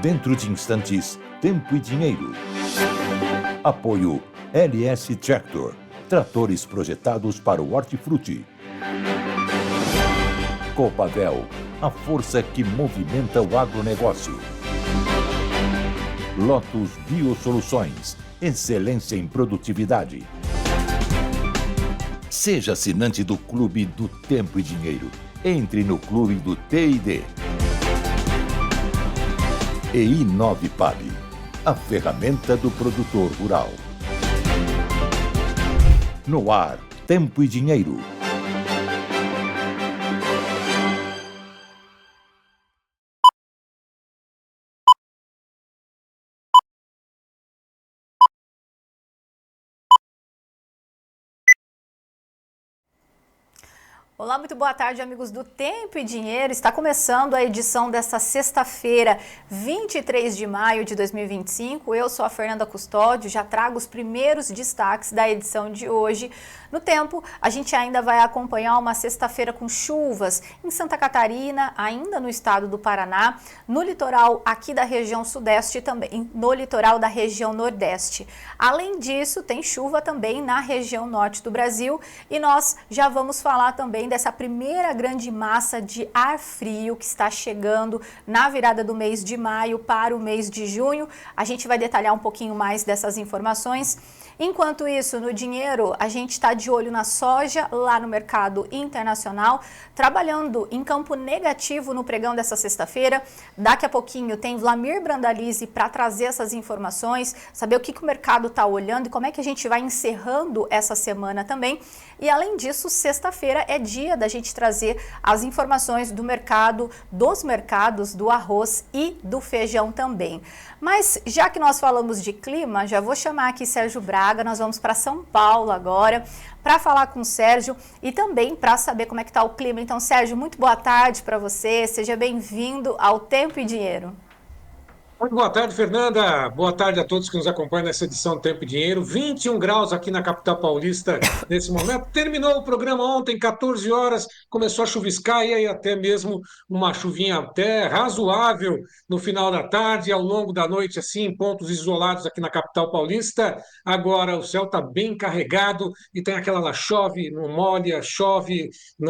Dentro de instantes, Tempo e Dinheiro. Apoio LS Tractor. Tratores projetados para o hortifruti. Copavel, a força que movimenta o agronegócio. Lotus Biosoluções, excelência em produtividade. Seja assinante do Clube do Tempo e Dinheiro. Entre no Clube do T&D. E Inovipab, a ferramenta do produtor rural. No ar, Tempo e Dinheiro. Olá, muito boa tarde, amigos do Tempo e Dinheiro. Está começando a edição desta sexta-feira, 23 de maio de 2025. Eu sou a Fernanda Custódio, já trago os primeiros destaques da edição de hoje. No Tempo, a gente ainda vai acompanhar uma sexta-feira com chuvas em Santa Catarina, ainda no estado do Paraná, no litoral aqui da região sudeste e também no litoral da região nordeste. Além disso, tem chuva também na região norte do Brasil e nós já vamos falar também dessa primeira grande massa de ar frio que está chegando na virada do mês de maio para o mês de junho. A gente vai detalhar um pouquinho mais dessas informações. Enquanto isso, no dinheiro, a gente está de olho na soja lá no mercado internacional, trabalhando em campo negativo no pregão dessa sexta-feira. Daqui a pouquinho tem Vlamir Brandalize para trazer essas informações, saber o que o mercado está olhando e como é que a gente vai encerrando essa semana também. E além disso, sexta-feira é dia da gente trazer as informações do mercado, dos mercados, do arroz e do feijão também. Mas já que nós falamos de clima, já vou chamar aqui Sérgio Braga, nós vamos para São Paulo agora para falar com o Sérgio e também para saber como é que está o clima. Então, Sérgio, muito boa tarde para você, seja bem-vindo ao Tempo e Dinheiro. Muito boa tarde, Fernanda. Boa tarde a todos que nos acompanham nessa edição do Tempo e Dinheiro. 21 graus aqui na capital paulista nesse momento. Terminou o programa ontem, 14 horas, começou a chuviscar e aí até mesmo uma chuvinha até razoável no final da tarde, ao longo da noite, assim, em pontos isolados aqui na capital paulista. Agora o céu está bem carregado e tem aquela lá, chove, não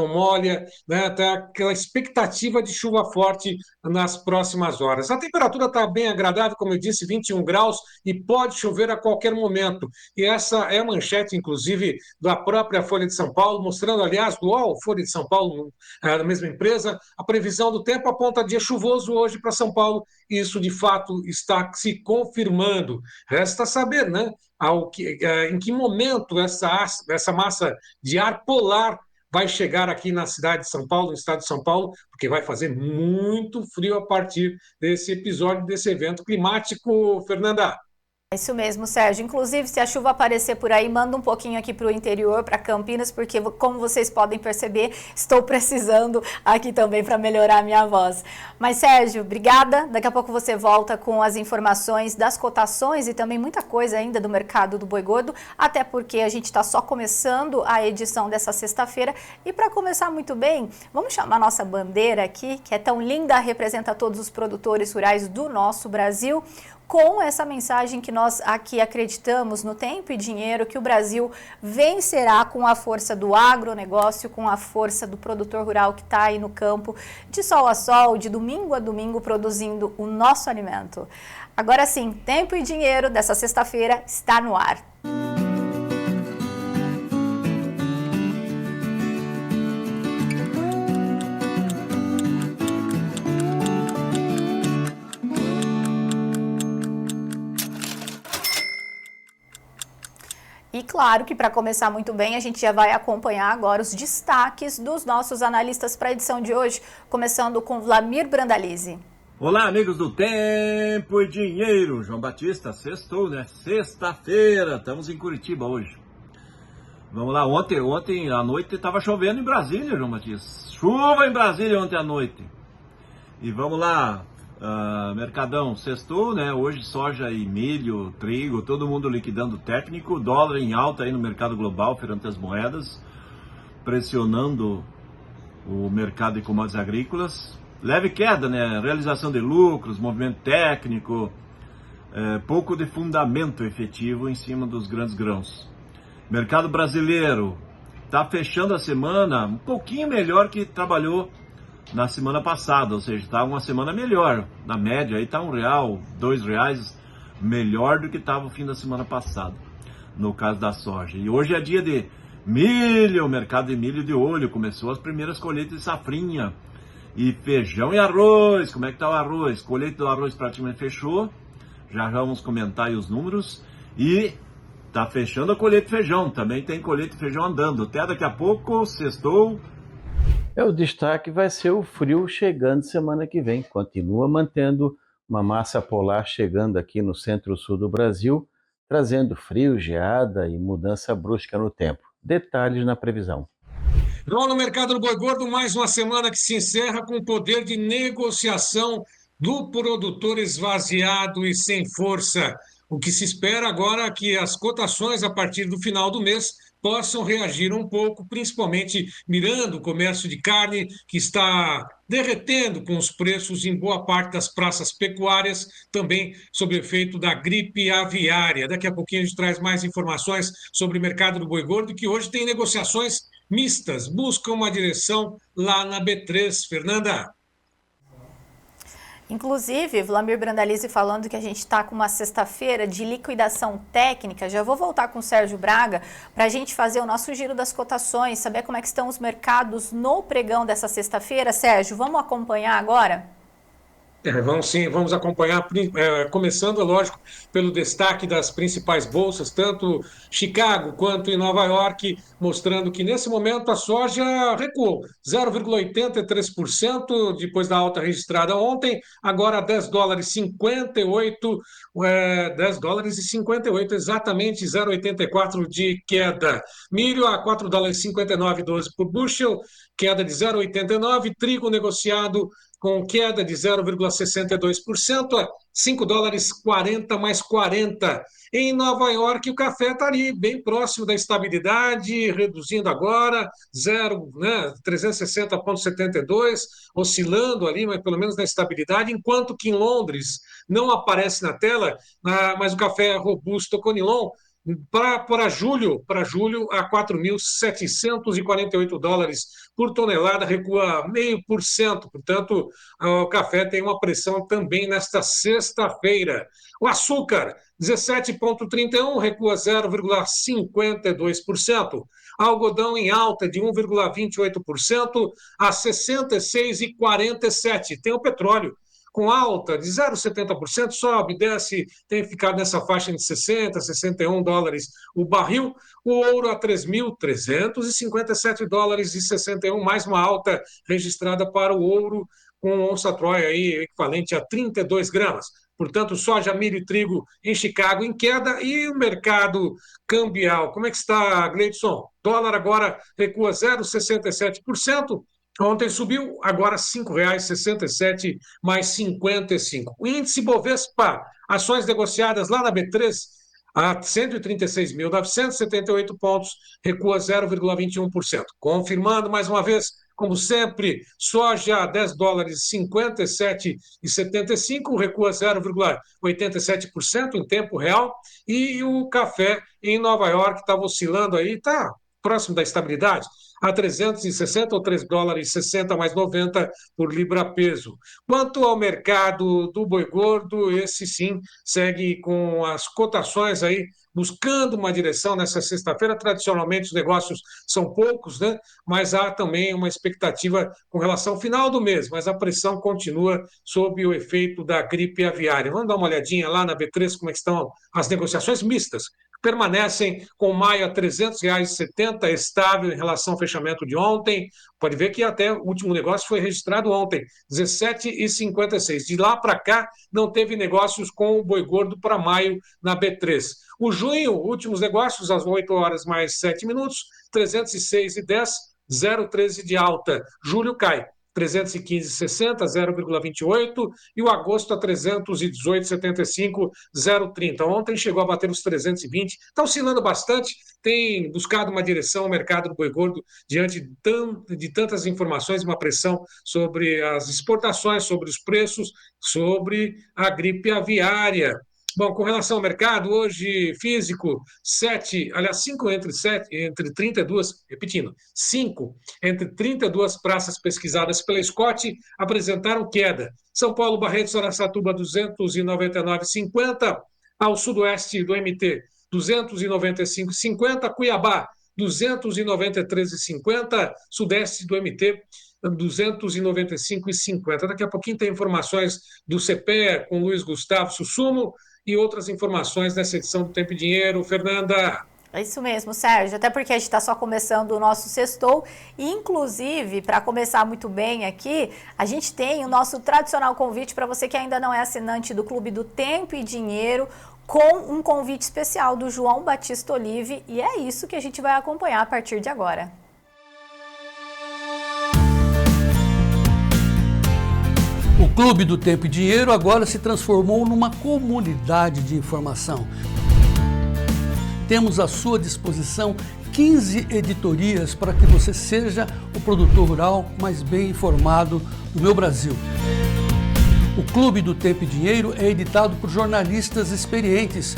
molha, né? Tá aquela expectativa de chuva forte nas próximas horas. A temperatura está bem agradável, como eu disse, 21 graus e pode chover a qualquer momento. E essa é a manchete, inclusive, da própria Folha de São Paulo, mostrando, aliás, do UOL, Folha de São Paulo, da mesma empresa, a previsão do tempo aponta dia chuvoso hoje para São Paulo, e isso, de fato, está se confirmando. Resta saber, né, em que momento essa massa de ar polar vai chegar aqui na cidade de São Paulo, no estado de São Paulo, porque vai fazer muito frio a partir desse episódio, desse evento climático, Fernanda. É isso mesmo, Sérgio. Inclusive, se a chuva aparecer por aí, manda um pouquinho aqui para o interior, para Campinas, porque, como vocês podem perceber, estou precisando aqui também para melhorar a minha voz. Mas, Sérgio, obrigada. Daqui a pouco você volta com as informações das cotações e também muita coisa ainda do mercado do boi gordo, até porque a gente está só começando a edição dessa sexta-feira. E para começar muito bem, vamos chamar a nossa bandeira aqui, que é tão linda, representa todos os produtores rurais do nosso Brasil, com essa mensagem que nós aqui acreditamos no Tempo e Dinheiro, que o Brasil vencerá com a força do agronegócio, com a força do produtor rural que está aí no campo, de sol a sol, de domingo a domingo, produzindo o nosso alimento. Agora sim, Tempo e Dinheiro dessa sexta-feira está no ar. E claro que para começar muito bem, a gente já vai acompanhar agora os destaques dos nossos analistas para a edição de hoje, começando com Vlamir Brandalize. Olá, amigos do Tempo e Dinheiro. João Batista, sextou, né? Sexta-feira, estamos em Curitiba hoje. Vamos lá, ontem à noite estava chovendo em Brasília, João Batista. Chuva em Brasília ontem à noite. E vamos lá, Mercadão, sextou, né? Hoje soja e milho, trigo, todo mundo liquidando técnico, dólar em alta aí no mercado global, perante as moedas, pressionando o mercado de commodities agrícolas. leve queda, né? Realização de lucros, movimento técnico, pouco de fundamento efetivo em cima dos grandes grãos. Mercado brasileiro está fechando a semana um pouquinho melhor que trabalhou na semana passada, ou seja, está uma semana melhor. Na média aí está R$1, R$2 melhor do que estava o fim da semana passada, no caso da soja. E hoje é dia de milho, o mercado de milho de olho, começou as primeiras colheitas de safrinha. E feijão e arroz, como é que está o arroz? Colheita do arroz praticamente fechou, já vamos comentar aí os números. E está fechando a colheita de feijão, também tem colheita de feijão andando. Até daqui a pouco, sextou. O destaque vai ser o frio chegando semana que vem. Continua mantendo uma massa polar chegando aqui no centro-sul do Brasil, trazendo frio, geada e mudança brusca no tempo. Detalhes na previsão. No mercado do boi gordo, mais uma semana que se encerra com o poder de negociação do produtor esvaziado e sem força. O que se espera agora é que as cotações a partir do final do mês possam reagir um pouco, principalmente mirando o comércio de carne, que está derretendo com os preços em boa parte das praças pecuárias, também sob efeito da gripe aviária. Daqui a pouquinho a gente traz mais informações sobre o mercado do boi gordo, que hoje tem negociações mistas, buscam uma direção lá na B3. Fernanda? Inclusive, Vlamir Brandalize falando que a gente está com uma sexta-feira de liquidação técnica. Já vou voltar com o Sérgio Braga para a gente fazer o nosso giro das cotações, saber como é que estão os mercados no pregão dessa sexta-feira. Sérgio, vamos acompanhar agora? Vamos sim, vamos acompanhar, começando, lógico, pelo destaque das principais bolsas, tanto Chicago quanto em Nova York, mostrando que nesse momento a soja recuou 0,83% depois da alta registrada ontem, agora $10,58, $10,58, exatamente 0,84 de queda. Milho a $4,59,12 por bushel, queda de 0,89, trigo negociado com queda de 0,62% a $5,40 mais 40. Em Nova York, o café está ali bem próximo da estabilidade, reduzindo agora 360,72, oscilando ali, mas pelo menos na estabilidade, enquanto que em Londres não aparece na tela, mas o café robusto Conilon para julho a $4.748 por tonelada, recua 0,5%. Portanto, o café tem uma pressão também nesta sexta-feira. O açúcar, 17,31, recua 0,52%. Algodão em alta de 1,28% a 66,47%. Tem o petróleo, com alta de 0,70%, sobe, desce, tem ficado nessa faixa de $60, $61 o barril. O ouro a $3.357,61, mais uma alta registrada para o ouro, com onça Troia aí, equivalente a 32 gramas. Portanto, soja, milho e trigo em Chicago em queda. E o mercado cambial, como é que está, Gleidson? Dólar agora recua 0,67%. Ontem subiu, agora R$ 5,67 mais 55. O índice Bovespa, ações negociadas lá na B3, a 136.978 pontos, recua 0,21%. Confirmando mais uma vez, como sempre, soja a $10,57,75, recua 0,87% em tempo real. E o café em Nova York estava oscilando aí, está próximo da estabilidade, a 360 ou $3,60 mais 90 por libra-peso. Quanto ao mercado do boi gordo, esse sim segue com as cotações aí, buscando uma direção nessa sexta-feira. Tradicionalmente os negócios são poucos, né? Mas há também uma expectativa com relação ao final do mês, mas a pressão continua sob o efeito da gripe aviária. Vamos dar uma olhadinha lá na B3 como é que estão as negociações mistas. Permanecem com maio a R$ 300,70, estável em relação ao fechamento de ontem. Pode ver que até o último negócio foi registrado ontem, 17,56. De lá para cá, não teve negócios com o boi gordo para maio na B3. O junho, últimos negócios, às 8 horas mais 7 minutos, 306,10, 0,13 de alta. Julho cai, 315,60, 0,28, e o agosto a 318,75, 0,30. Ontem chegou a bater os 320, está oscilando bastante, tem buscado uma direção ao mercado do boi gordo diante de tantas informações, uma pressão sobre as exportações, sobre os preços, sobre a gripe aviária. Bom, com relação ao mercado, hoje físico, 5 entre 32, repetindo, 5 entre 32 praças pesquisadas pela Scott apresentaram queda. São Paulo, Barretos, Araçatuba, 299,50, ao sudoeste do MT, 295,50, Cuiabá, 293,50, sudeste do MT, 295,50. Daqui a pouquinho tem informações do CPE com Luiz Gustavo Sussumo e outras informações nessa edição do Tempo e Dinheiro. Fernanda. É isso mesmo, Sérgio, até porque a gente está só começando o nosso sextou e, inclusive, para começar muito bem aqui, a gente tem o nosso tradicional convite para você que ainda não é assinante do Clube do Tempo e Dinheiro, com um convite especial do João Batista Olive, e é isso que a gente vai acompanhar a partir de agora. O Clube do Tempo e Dinheiro agora se transformou numa comunidade de informação. Temos à sua disposição 15 editorias para que você seja o produtor rural mais bem informado do meu Brasil. O Clube do Tempo e Dinheiro é editado por jornalistas experientes.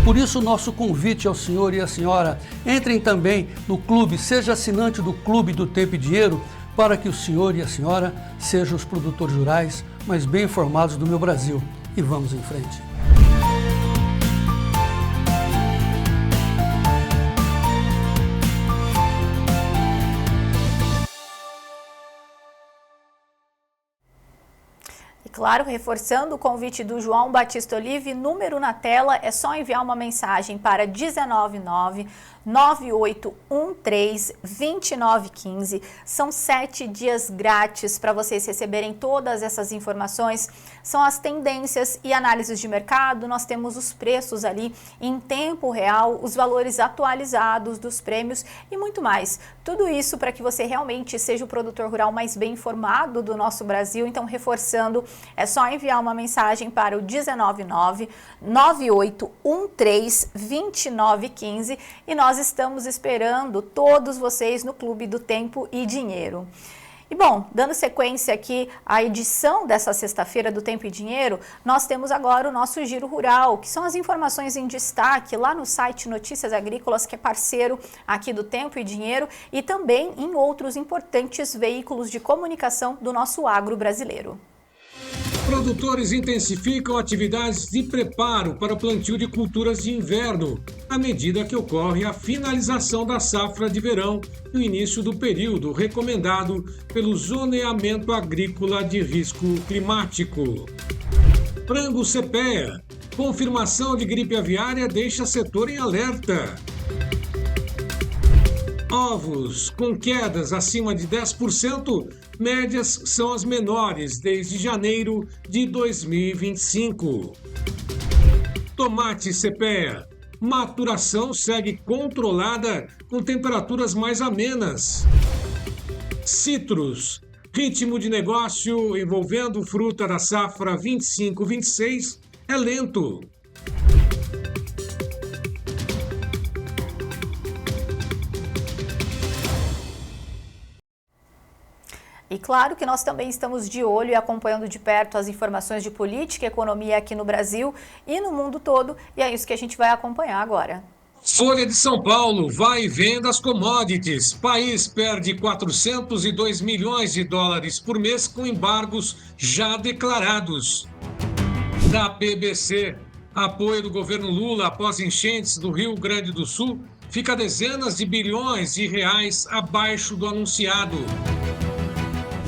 Por isso, nosso convite ao senhor e à senhora, entrem também no clube, seja assinante do Clube do Tempo e Dinheiro, para que o senhor e a senhora sejam os produtores rurais mais bem informados do meu Brasil. E vamos em frente. Claro, reforçando o convite do João Batista Olive, número na tela, é só enviar uma mensagem para 199-9813-2915. São 7 dias grátis para vocês receberem todas essas informações. São as tendências e análises de mercado, nós temos os preços ali em tempo real, os valores atualizados dos prêmios e muito mais. Tudo isso para que você realmente seja o produtor rural mais bem informado do nosso Brasil. Então, reforçando, é só enviar uma mensagem para o 199-9813-2915 e nós estamos esperando todos vocês no Clube do Tempo e Dinheiro. E bom, dando sequência aqui à edição dessa sexta-feira do Tempo e Dinheiro, nós temos agora o nosso Giro Rural, que são as informações em destaque lá no site Notícias Agrícolas, que é parceiro aqui do Tempo e Dinheiro, e também em outros importantes veículos de comunicação do nosso agro brasileiro. Produtores intensificam atividades de preparo para o plantio de culturas de inverno, à medida que ocorre a finalização da safra de verão e o início do período recomendado pelo Zoneamento Agrícola de Risco Climático. Frango CPEA. Confirmação de gripe aviária deixa setor em alerta. Ovos com quedas acima de 10%, médias são as menores desde janeiro de 2025. Tomate CPEA. Maturação segue controlada com temperaturas mais amenas. Citros. Ritmo de negócio envolvendo fruta da safra 25-26 é lento. E claro que nós também estamos de olho e acompanhando de perto as informações de política e economia aqui no Brasil e no mundo todo, e é isso que a gente vai acompanhar agora. Folha de São Paulo, vai e vem das commodities. País perde 402 milhões de dólares por mês com embargos já declarados. Da BBC, apoio do governo Lula após enchentes do Rio Grande do Sul fica dezenas de bilhões de reais abaixo do anunciado.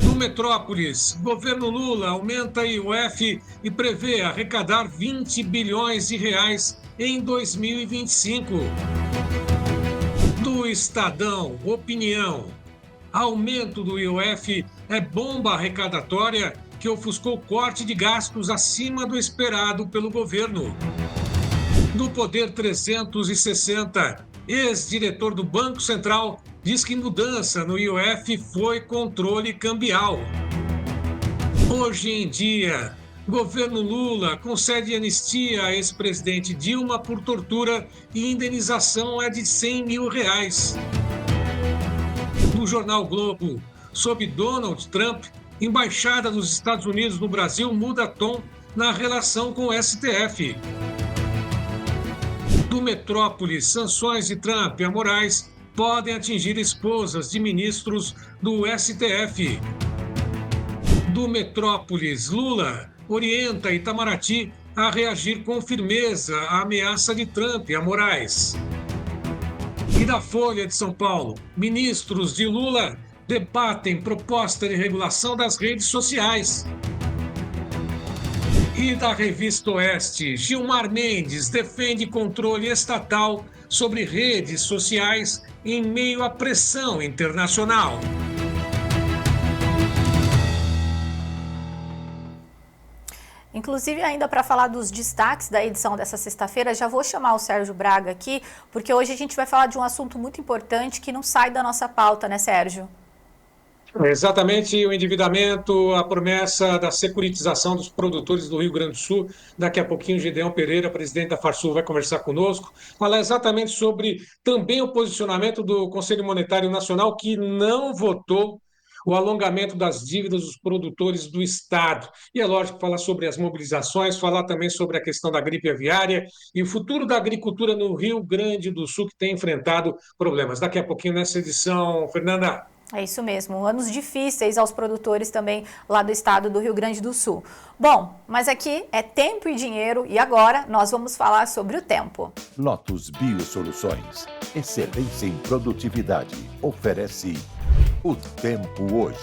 No Metrópolis, governo Lula aumenta a IOF e prevê arrecadar 20 bilhões de reais em 2025. Do Estadão, opinião. Aumento do IOF é bomba arrecadatória que ofuscou corte de gastos acima do esperado pelo governo. Do Poder 360, ex-diretor do Banco Central, diz que mudança no IOF foi controle cambial. Hoje em dia, governo Lula concede anistia a ex-presidente Dilma por tortura e indenização é de R$100 mil. No jornal Globo, sob Donald Trump, embaixada dos Estados Unidos no Brasil muda tom na relação com o STF. Do Metrópolis, sanções de Trump a Moraes podem atingir esposas de ministros do STF. Do Metrópolis, Lula orienta Itamaraty a reagir com firmeza à ameaça de Trump a Moraes. E da Folha de São Paulo, ministros de Lula debatem proposta de regulação das redes sociais. E da Revista Oeste, Gilmar Mendes defende controle estatal sobre redes sociais em meio à pressão internacional. Inclusive, ainda para falar dos destaques da edição dessa sexta-feira, já vou chamar o Sérgio Braga aqui, porque hoje a gente vai falar de um assunto muito importante que não sai da nossa pauta, né, Sérgio? Exatamente, o endividamento, a promessa da securitização dos produtores do Rio Grande do Sul. Daqui a pouquinho, Gideão Pereira, presidente da Farsul, vai conversar conosco, falar exatamente sobre também o posicionamento do Conselho Monetário Nacional, que não votou o alongamento das dívidas dos produtores do Estado. E é lógico, falar sobre as mobilizações, falar também sobre a questão da gripe aviária e o futuro da agricultura no Rio Grande do Sul, que tem enfrentado problemas. Daqui a pouquinho nessa edição, Fernanda. É isso mesmo, anos difíceis aos produtores também lá do estado do Rio Grande do Sul. Bom, mas aqui é tempo e dinheiro e agora nós vamos falar sobre o tempo. Lotus Biosoluções, excelência em produtividade, oferece o tempo hoje.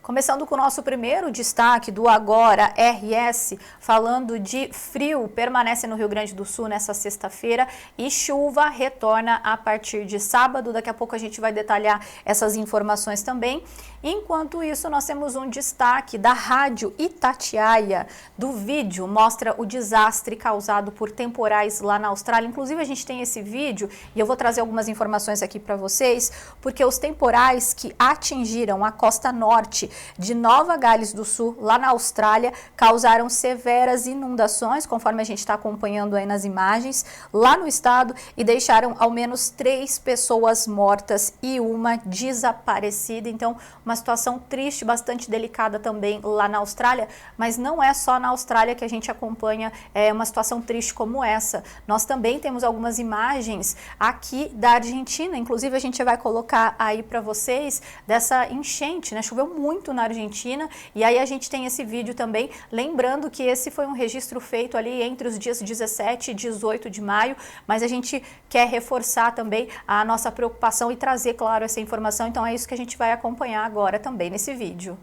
Começando com o nosso primeiro destaque do Agora RS, falando de frio, permanece no Rio Grande do Sul nessa sexta-feira e chuva retorna a partir de sábado. Daqui a pouco a gente vai detalhar essas informações também. Enquanto isso, nós temos um destaque da Rádio Itatiaia. Do vídeo mostra o desastre causado por temporais lá na Austrália. Inclusive, a gente tem esse vídeo e eu vou trazer algumas informações aqui para vocês, porque os temporais que atingiram a costa norte de Nova Gales do Sul, lá na Austrália, causaram severas inundações, conforme a gente está acompanhando aí nas imagens, lá no estado, e deixaram ao menos 3 pessoas mortas e uma desaparecida. Então, uma situação triste, bastante delicada também lá na Austrália, mas não é só na Austrália que a gente acompanha uma situação triste como essa. Nós também temos algumas imagens aqui da Argentina, inclusive a gente vai colocar aí para vocês dessa enchente, né? Choveu muito na Argentina e aí a gente tem esse vídeo também, lembrando que esse foi um registro feito ali entre os dias 17 e 18 de maio, mas a gente quer reforçar também a nossa preocupação e trazer, claro, essa informação, então é isso que a gente vai acompanhar agora também nesse vídeo.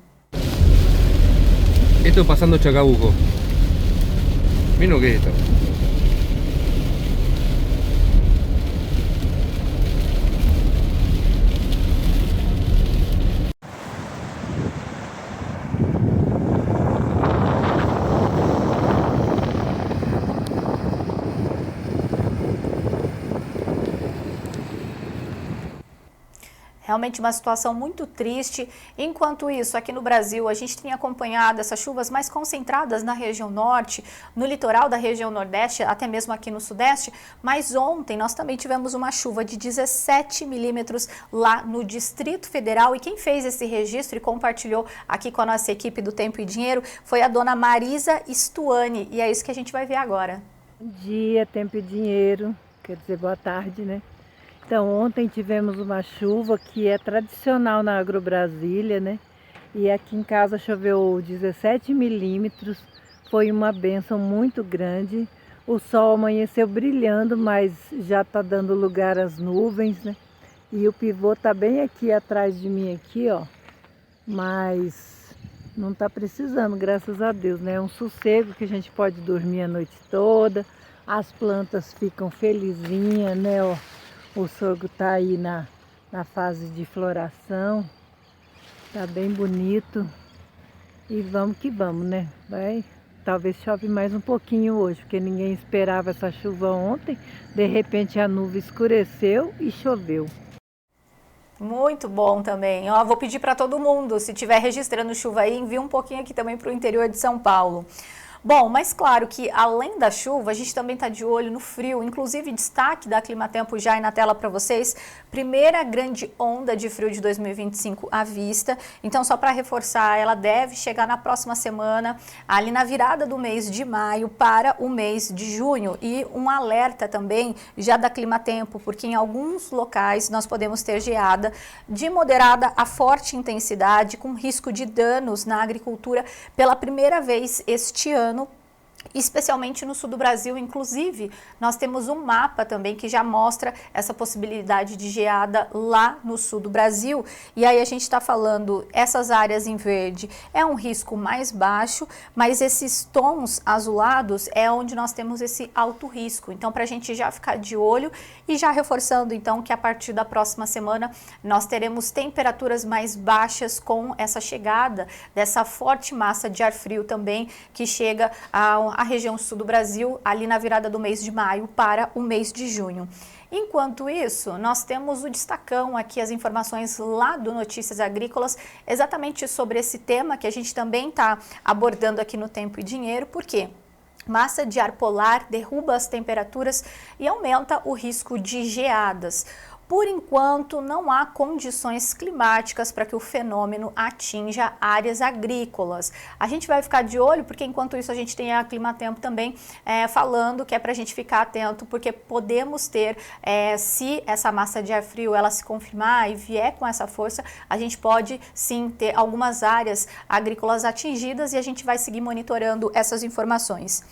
Esto pasando Chacabuco. Miren lo que es esto. Realmente uma situação muito triste. Enquanto isso, aqui no Brasil, a gente tem acompanhado essas chuvas mais concentradas na região norte, no litoral da região nordeste, até mesmo aqui no sudeste. Mas ontem nós também tivemos uma chuva de 17 milímetros lá no Distrito Federal. E quem fez esse registro e compartilhou aqui com a nossa equipe do Tempo e Dinheiro foi a dona Marisa Stuani. E é isso que a gente vai ver agora. Bom dia, Tempo e Dinheiro. Quer dizer, boa tarde, né? Então, ontem tivemos uma chuva que é tradicional na Agrobrasília, né? E aqui em casa choveu 17 milímetros, foi uma bênção muito grande. O sol amanheceu brilhando, mas já está dando lugar às nuvens, né? E o pivô está bem aqui atrás de mim, aqui, ó. Mas não está precisando, graças a Deus, né? É um sossego que a gente pode dormir a noite toda, as plantas ficam felizinhas, né, ó. O sorgo está aí na fase de floração, está bem bonito e vamos que vamos, né? Vai talvez chove mais um pouquinho hoje, porque ninguém esperava essa chuva ontem. De repente a nuvem escureceu e choveu. Muito bom também. Ó, vou pedir para todo mundo, se estiver registrando chuva aí, envia um pouquinho aqui também para o interior de São Paulo. Bom, mas claro que além da chuva, a gente também está de olho no frio, inclusive destaque da Climatempo já aí na tela para vocês, primeira grande onda de frio de 2025 à vista, então só para reforçar, ela deve chegar na próxima semana, ali na virada do mês de maio para o mês de junho, e um alerta também já da Climatempo, porque em alguns locais nós podemos ter geada de moderada a forte intensidade, com risco de danos na agricultura pela primeira vez este ano, especialmente no sul do Brasil. Inclusive, nós temos um mapa também que já mostra essa possibilidade de geada lá no sul do Brasil. E aí a gente está falando, essas áreas em verde é um risco mais baixo, mas esses tons azulados é onde nós temos esse alto risco. Então, para a gente já ficar de olho e já reforçando então que a partir da próxima semana nós teremos temperaturas mais baixas com essa chegada dessa forte massa de ar frio também que chega a região sul do Brasil, ali na virada do mês de maio para o mês de junho. Enquanto isso, nós temos o destacão aqui, as informações lá do Notícias Agrícolas, exatamente sobre esse tema que a gente também está abordando aqui no Tempo e Dinheiro, porque massa de ar polar derruba as temperaturas e aumenta o risco de geadas. Por enquanto, não há condições climáticas para que o fenômeno atinja áreas agrícolas. A gente vai ficar de olho, porque enquanto isso a gente tem a Climatempo também falando que é para a gente ficar atento, porque podemos ter, se essa massa de ar frio ela se confirmar e vier com essa força, a gente pode sim ter algumas áreas agrícolas atingidas e a gente vai seguir monitorando essas informações.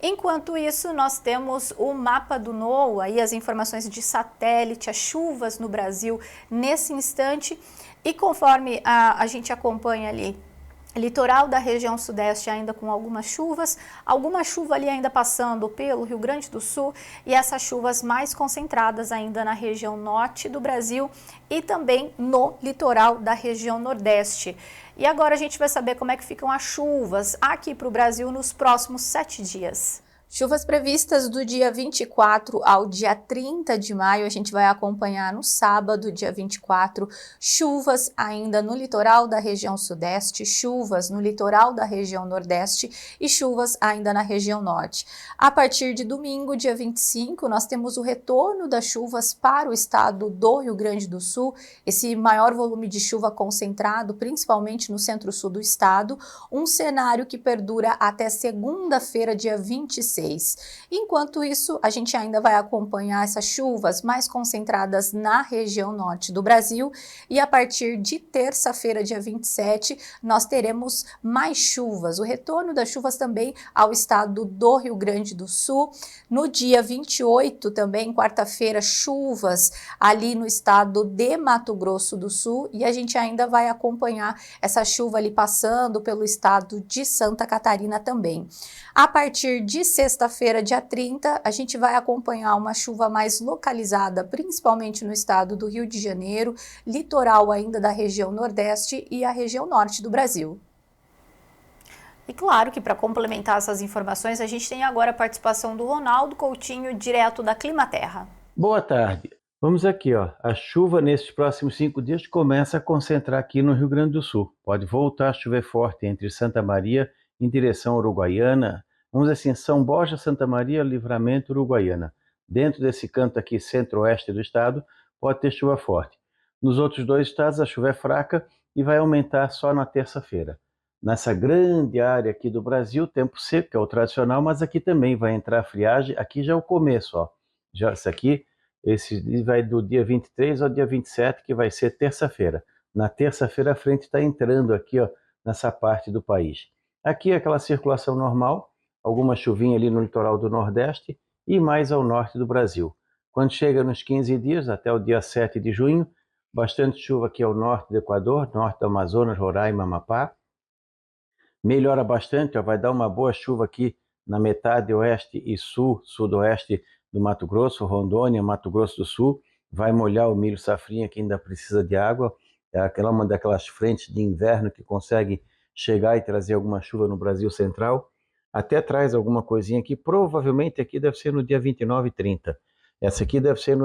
Enquanto isso, nós temos o mapa do NOAA e as informações de satélite, as chuvas no Brasil nesse instante. E conforme a gente acompanha ali, litoral da região sudeste ainda com alguma chuva ali ainda passando pelo Rio Grande do Sul e essas chuvas mais concentradas ainda na região norte do Brasil e também no litoral da região nordeste. E agora a gente vai saber como é que ficam as chuvas aqui para o Brasil nos próximos 7 dias. Chuvas previstas do dia 24 ao dia 30 de maio, a gente vai acompanhar no sábado, dia 24, chuvas ainda no litoral da região sudeste, chuvas no litoral da região nordeste e chuvas ainda na região norte. A partir de domingo, dia 25, nós temos o retorno das chuvas para o estado do Rio Grande do Sul, esse maior volume de chuva concentrado, principalmente no centro-sul do estado, um cenário que perdura até segunda-feira, dia 26. Enquanto isso, a gente ainda vai acompanhar essas chuvas mais concentradas na região norte do Brasil e a partir de terça-feira, dia 27, nós teremos mais chuvas, o retorno das chuvas também ao estado do Rio Grande do Sul. No dia 28, também quarta-feira, chuvas ali no estado de Mato Grosso do Sul e a gente ainda vai acompanhar essa chuva ali passando pelo estado de Santa Catarina também. A partir de sexta-feira, dia 30, a gente vai acompanhar uma chuva mais localizada, principalmente no estado do Rio de Janeiro, litoral ainda da região nordeste e a região norte do Brasil. E claro que para complementar essas informações, a gente tem agora a participação do Ronaldo Coutinho, direto da Climaterra. Boa tarde. Vamos aqui, ó. A chuva nesses próximos 5 dias começa a concentrar aqui no Rio Grande do Sul. Pode voltar a chover forte entre Santa Maria em direção à Uruguaiana, vamos dizer assim, São Borja, Santa Maria, Livramento, Uruguaiana. Dentro desse canto aqui, centro-oeste do estado, pode ter chuva forte. Nos outros 2 estados, a chuva é fraca e vai aumentar só na terça-feira. Nessa grande área aqui do Brasil, tempo seco, que é o tradicional, mas aqui também vai entrar friagem. Aqui já é o começo, ó. Já, esse vai do dia 23 ao dia 27, que vai ser terça-feira. Na terça-feira, a frente está entrando aqui, ó, nessa parte do país. Aqui é aquela circulação normal, alguma chuvinha ali no litoral do Nordeste e mais ao norte do Brasil. Quando chega nos 15 dias, até o dia 7 de junho, bastante chuva aqui ao norte do Equador, norte do Amazonas, Roraima, Amapá. Melhora bastante, ó, vai dar uma boa chuva aqui na metade oeste e sul, sudoeste do Mato Grosso, Rondônia, Mato Grosso do Sul. Vai molhar o milho safrinha que ainda precisa de água. É uma daquelas frentes de inverno que consegue chegar e trazer alguma chuva no Brasil Central. até traz alguma coisinha aqui, provavelmente aqui deve ser no dia 29 e 30. Essa aqui deve ser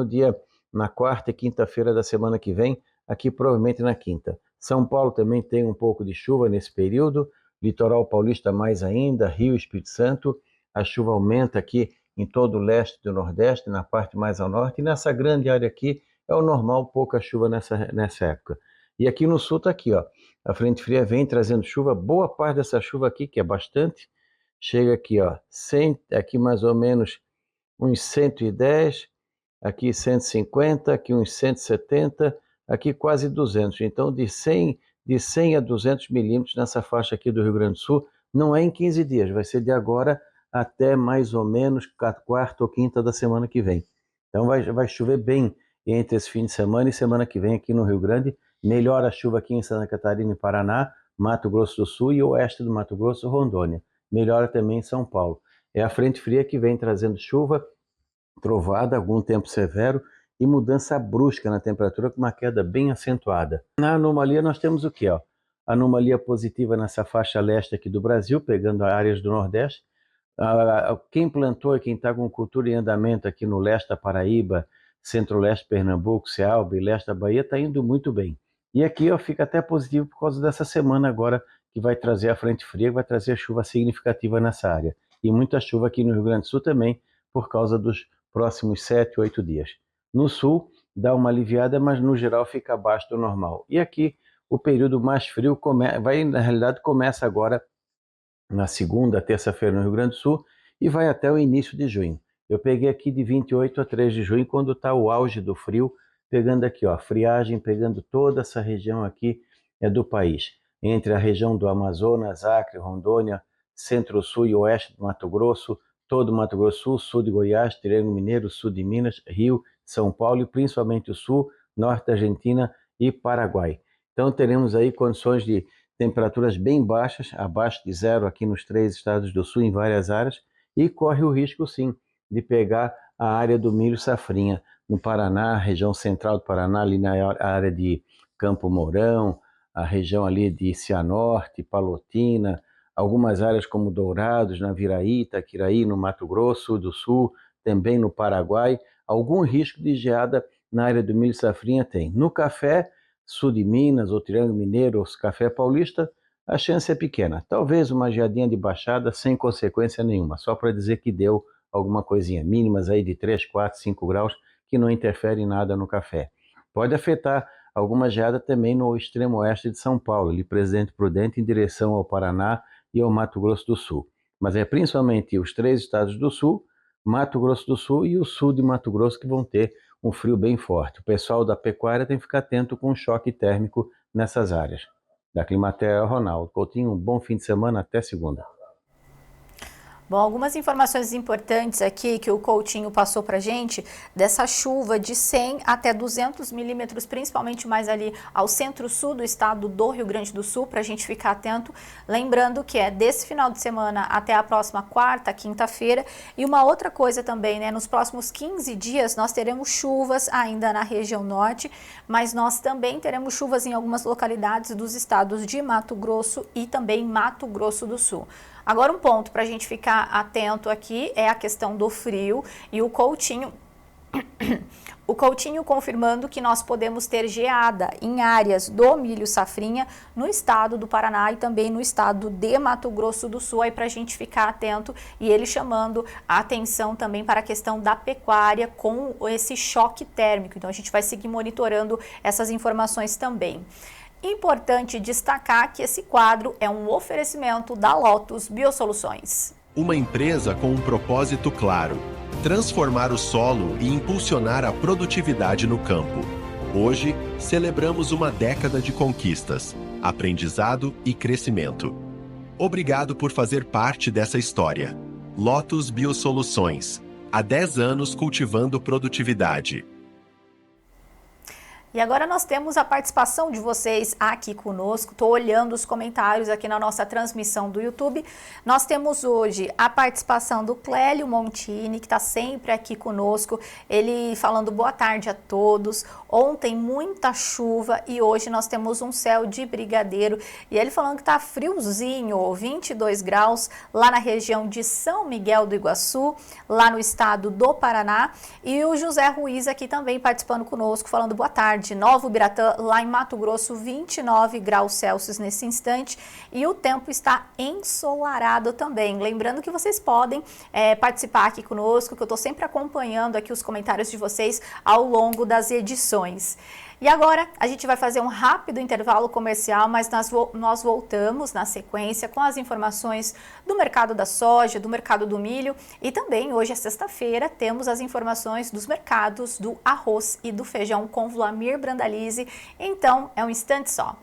na quarta e quinta-feira da semana que vem, aqui provavelmente na quinta. São Paulo também tem um pouco de chuva nesse período, litoral paulista mais ainda, Rio e Espírito Santo, a chuva aumenta aqui em todo o leste do Nordeste, na parte mais ao norte, e nessa grande área aqui é o normal, pouca chuva nessa época. E aqui no sul está aqui, ó, a frente fria vem trazendo chuva, boa parte dessa chuva aqui, que é bastante, chega aqui, ó, 100, aqui mais ou menos uns 110, aqui 150, aqui uns 170, aqui quase 200. Então, de 100 a 200 milímetros nessa faixa aqui do Rio Grande do Sul, não é em 15 dias, vai ser de agora até mais ou menos quarta ou quinta da semana que vem. Então, vai chover bem entre esse fim de semana e semana que vem aqui no Rio Grande. Melhora a chuva aqui em Santa Catarina e Paraná, Mato Grosso do Sul e oeste do Mato Grosso, Rondônia. Melhora também em São Paulo. É a frente fria que vem trazendo chuva, trovada, algum tempo severo e mudança brusca na temperatura com uma queda bem acentuada. Na anomalia nós temos o que? Anomalia positiva nessa faixa leste aqui do Brasil, pegando áreas do Nordeste. Quem plantou e quem está com cultura em andamento aqui no leste da Paraíba, centro-leste Pernambuco, Ceará e leste da Bahia, está indo muito bem. E aqui fica até positivo por causa dessa semana agora que vai trazer a frente fria, vai trazer chuva significativa nessa área. E muita chuva aqui no Rio Grande do Sul também, por causa dos próximos 7, 8 dias. No sul, dá uma aliviada, mas no geral fica abaixo do normal. E aqui, o período mais frio na realidade começa agora na segunda, terça-feira no Rio Grande do Sul e vai até o início de junho. Eu peguei aqui de 28 a 3 de junho, quando está o auge do frio, pegando aqui, friagem, pegando toda essa região aqui do país. Entre a região do Amazonas, Acre, Rondônia, centro-sul e oeste do Mato Grosso, todo o Mato Grosso do Sul, sul de Goiás, Triângulo Mineiro, sul de Minas, Rio, São Paulo e principalmente o sul, norte da Argentina e Paraguai. Então teremos aí condições de temperaturas bem baixas, abaixo de zero aqui nos 3 estados do sul, em várias áreas, e corre o risco sim de pegar a área do milho safrinha no Paraná, região central do Paraná, ali na área de Campo Mourão, a região ali de Cianorte, Palotina, algumas áreas como Dourados, Naviraí, Itaquiraí, no Mato Grosso do Sul, também no Paraguai. Algum risco de geada na área do milho safrinha tem. No café, sul de Minas, ou Triângulo Mineiro, ou café paulista, a chance é pequena. Talvez uma geadinha de baixada sem consequência nenhuma, só para dizer que deu alguma coisinha, mínimas aí de 3, 4, 5 graus, que não interfere em nada no café. Pode afetar alguma geada também no extremo oeste de São Paulo, ali Presidente Prudente em direção ao Paraná e ao Mato Grosso do Sul. Mas é principalmente os 3 estados do sul, Mato Grosso do Sul e o sul de Mato Grosso que vão ter um frio bem forte. O pessoal da pecuária tem que ficar atento com o choque térmico nessas áreas. Da Climatea, Ronaldo Coutinho, um bom fim de semana, até segunda. Bom, algumas informações importantes aqui que o Coutinho passou para a gente, dessa chuva de 100 até 200 milímetros, principalmente mais ali ao centro-sul do estado do Rio Grande do Sul, para a gente ficar atento. Lembrando que é desse final de semana até a próxima quarta, quinta-feira. E uma outra coisa também, né? Nos próximos 15 dias nós teremos chuvas ainda na região norte, mas nós também teremos chuvas em algumas localidades dos estados de Mato Grosso e também Mato Grosso do Sul. Agora um ponto para a gente ficar atento aqui é a questão do frio e o Coutinho confirmando que nós podemos ter geada em áreas do milho safrinha no estado do Paraná e também no estado de Mato Grosso do Sul, aí para a gente ficar atento, e ele chamando a atenção também para a questão da pecuária com esse choque térmico. Então a gente vai seguir monitorando essas informações também. Importante destacar que esse quadro é um oferecimento da Lotus Biosoluções. Uma empresa com um propósito claro: transformar o solo e impulsionar a produtividade no campo. Hoje, celebramos uma década de conquistas, aprendizado e crescimento. Obrigado por fazer parte dessa história. Lotus Biosoluções. Há 10 anos cultivando produtividade. E agora nós temos a participação de vocês aqui conosco. Estou olhando os comentários aqui na nossa transmissão do YouTube. Nós temos hoje a participação do Clélio Montini, que está sempre aqui conosco. Ele falando boa tarde a todos. Ontem muita chuva e hoje nós temos um céu de brigadeiro. E ele falando que está friozinho, 22 graus lá na região de São Miguel do Iguaçu, lá no estado do Paraná. E o José Ruiz aqui também participando conosco, falando boa tarde. Novo Biratã, lá em Mato Grosso, 29 graus Celsius nesse instante e o tempo está ensolarado também. Lembrando que vocês podem participar aqui conosco, que eu estou sempre acompanhando aqui os comentários de vocês ao longo das edições. E agora a gente vai fazer um rápido intervalo comercial, mas nós voltamos na sequência com as informações do mercado da soja, do mercado do milho e também hoje é sexta-feira temos as informações dos mercados do arroz e do feijão com Vlamir Brandalize. Então é um instante só.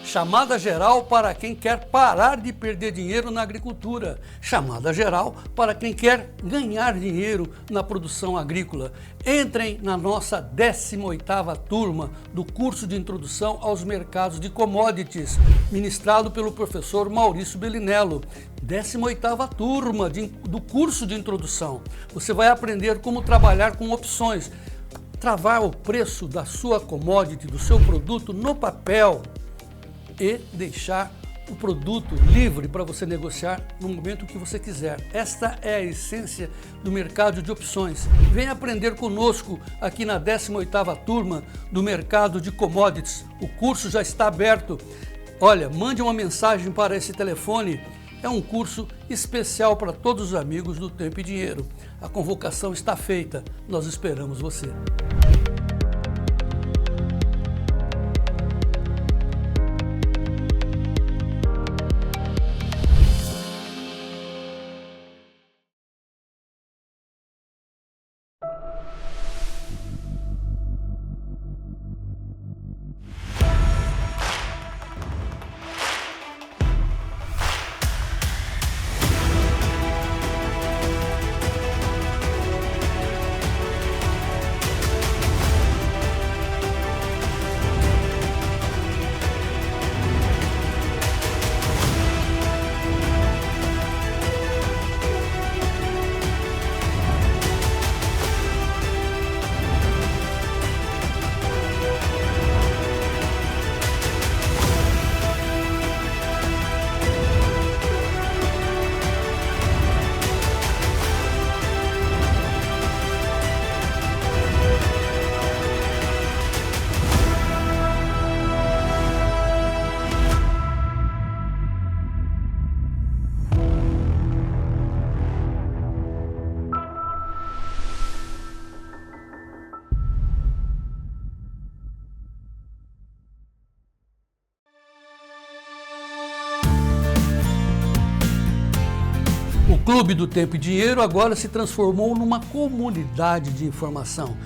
Chamada geral para quem quer parar de perder dinheiro na agricultura. Chamada geral para quem quer ganhar dinheiro na produção agrícola. Entrem na nossa 18ª turma do curso de introdução aos mercados de commodities, ministrado pelo professor Maurício Bellinello. 18ª turma do curso de introdução. Você vai aprender como trabalhar com opções, travar o preço da sua commodity, do seu produto no papel, e deixar o produto livre para você negociar no momento que você quiser. Esta é a essência do mercado de opções. Venha aprender conosco aqui na 18ª turma do mercado de commodities. O curso já está aberto. Olha, mande uma mensagem para esse telefone. É um curso especial para todos os amigos do Tempo e Dinheiro. A convocação está feita. Nós esperamos você. O Clube do Tempo e Dinheiro agora se transformou numa comunidade de informação.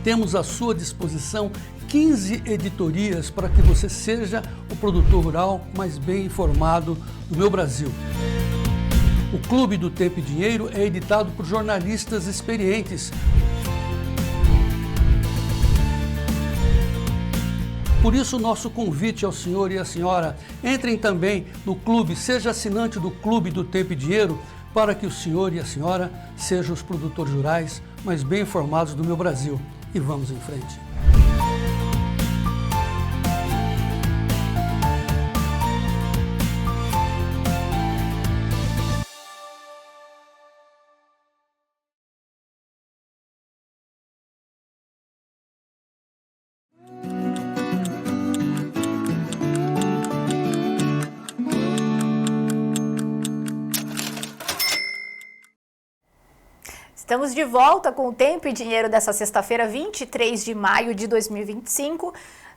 Temos à sua disposição 15 editorias para que você seja o produtor rural mais bem informado do meu Brasil. O Clube do Tempo e Dinheiro é editado por jornalistas experientes. Por isso, nosso convite ao senhor e à senhora, entrem também no clube, seja assinante do Clube do Tempo e Dinheiro, para que o senhor e a senhora sejam os produtores rurais mais bem informados do meu Brasil. E vamos em frente. Estamos de volta com o Tempo e Dinheiro dessa sexta-feira, 23 de maio de 2025.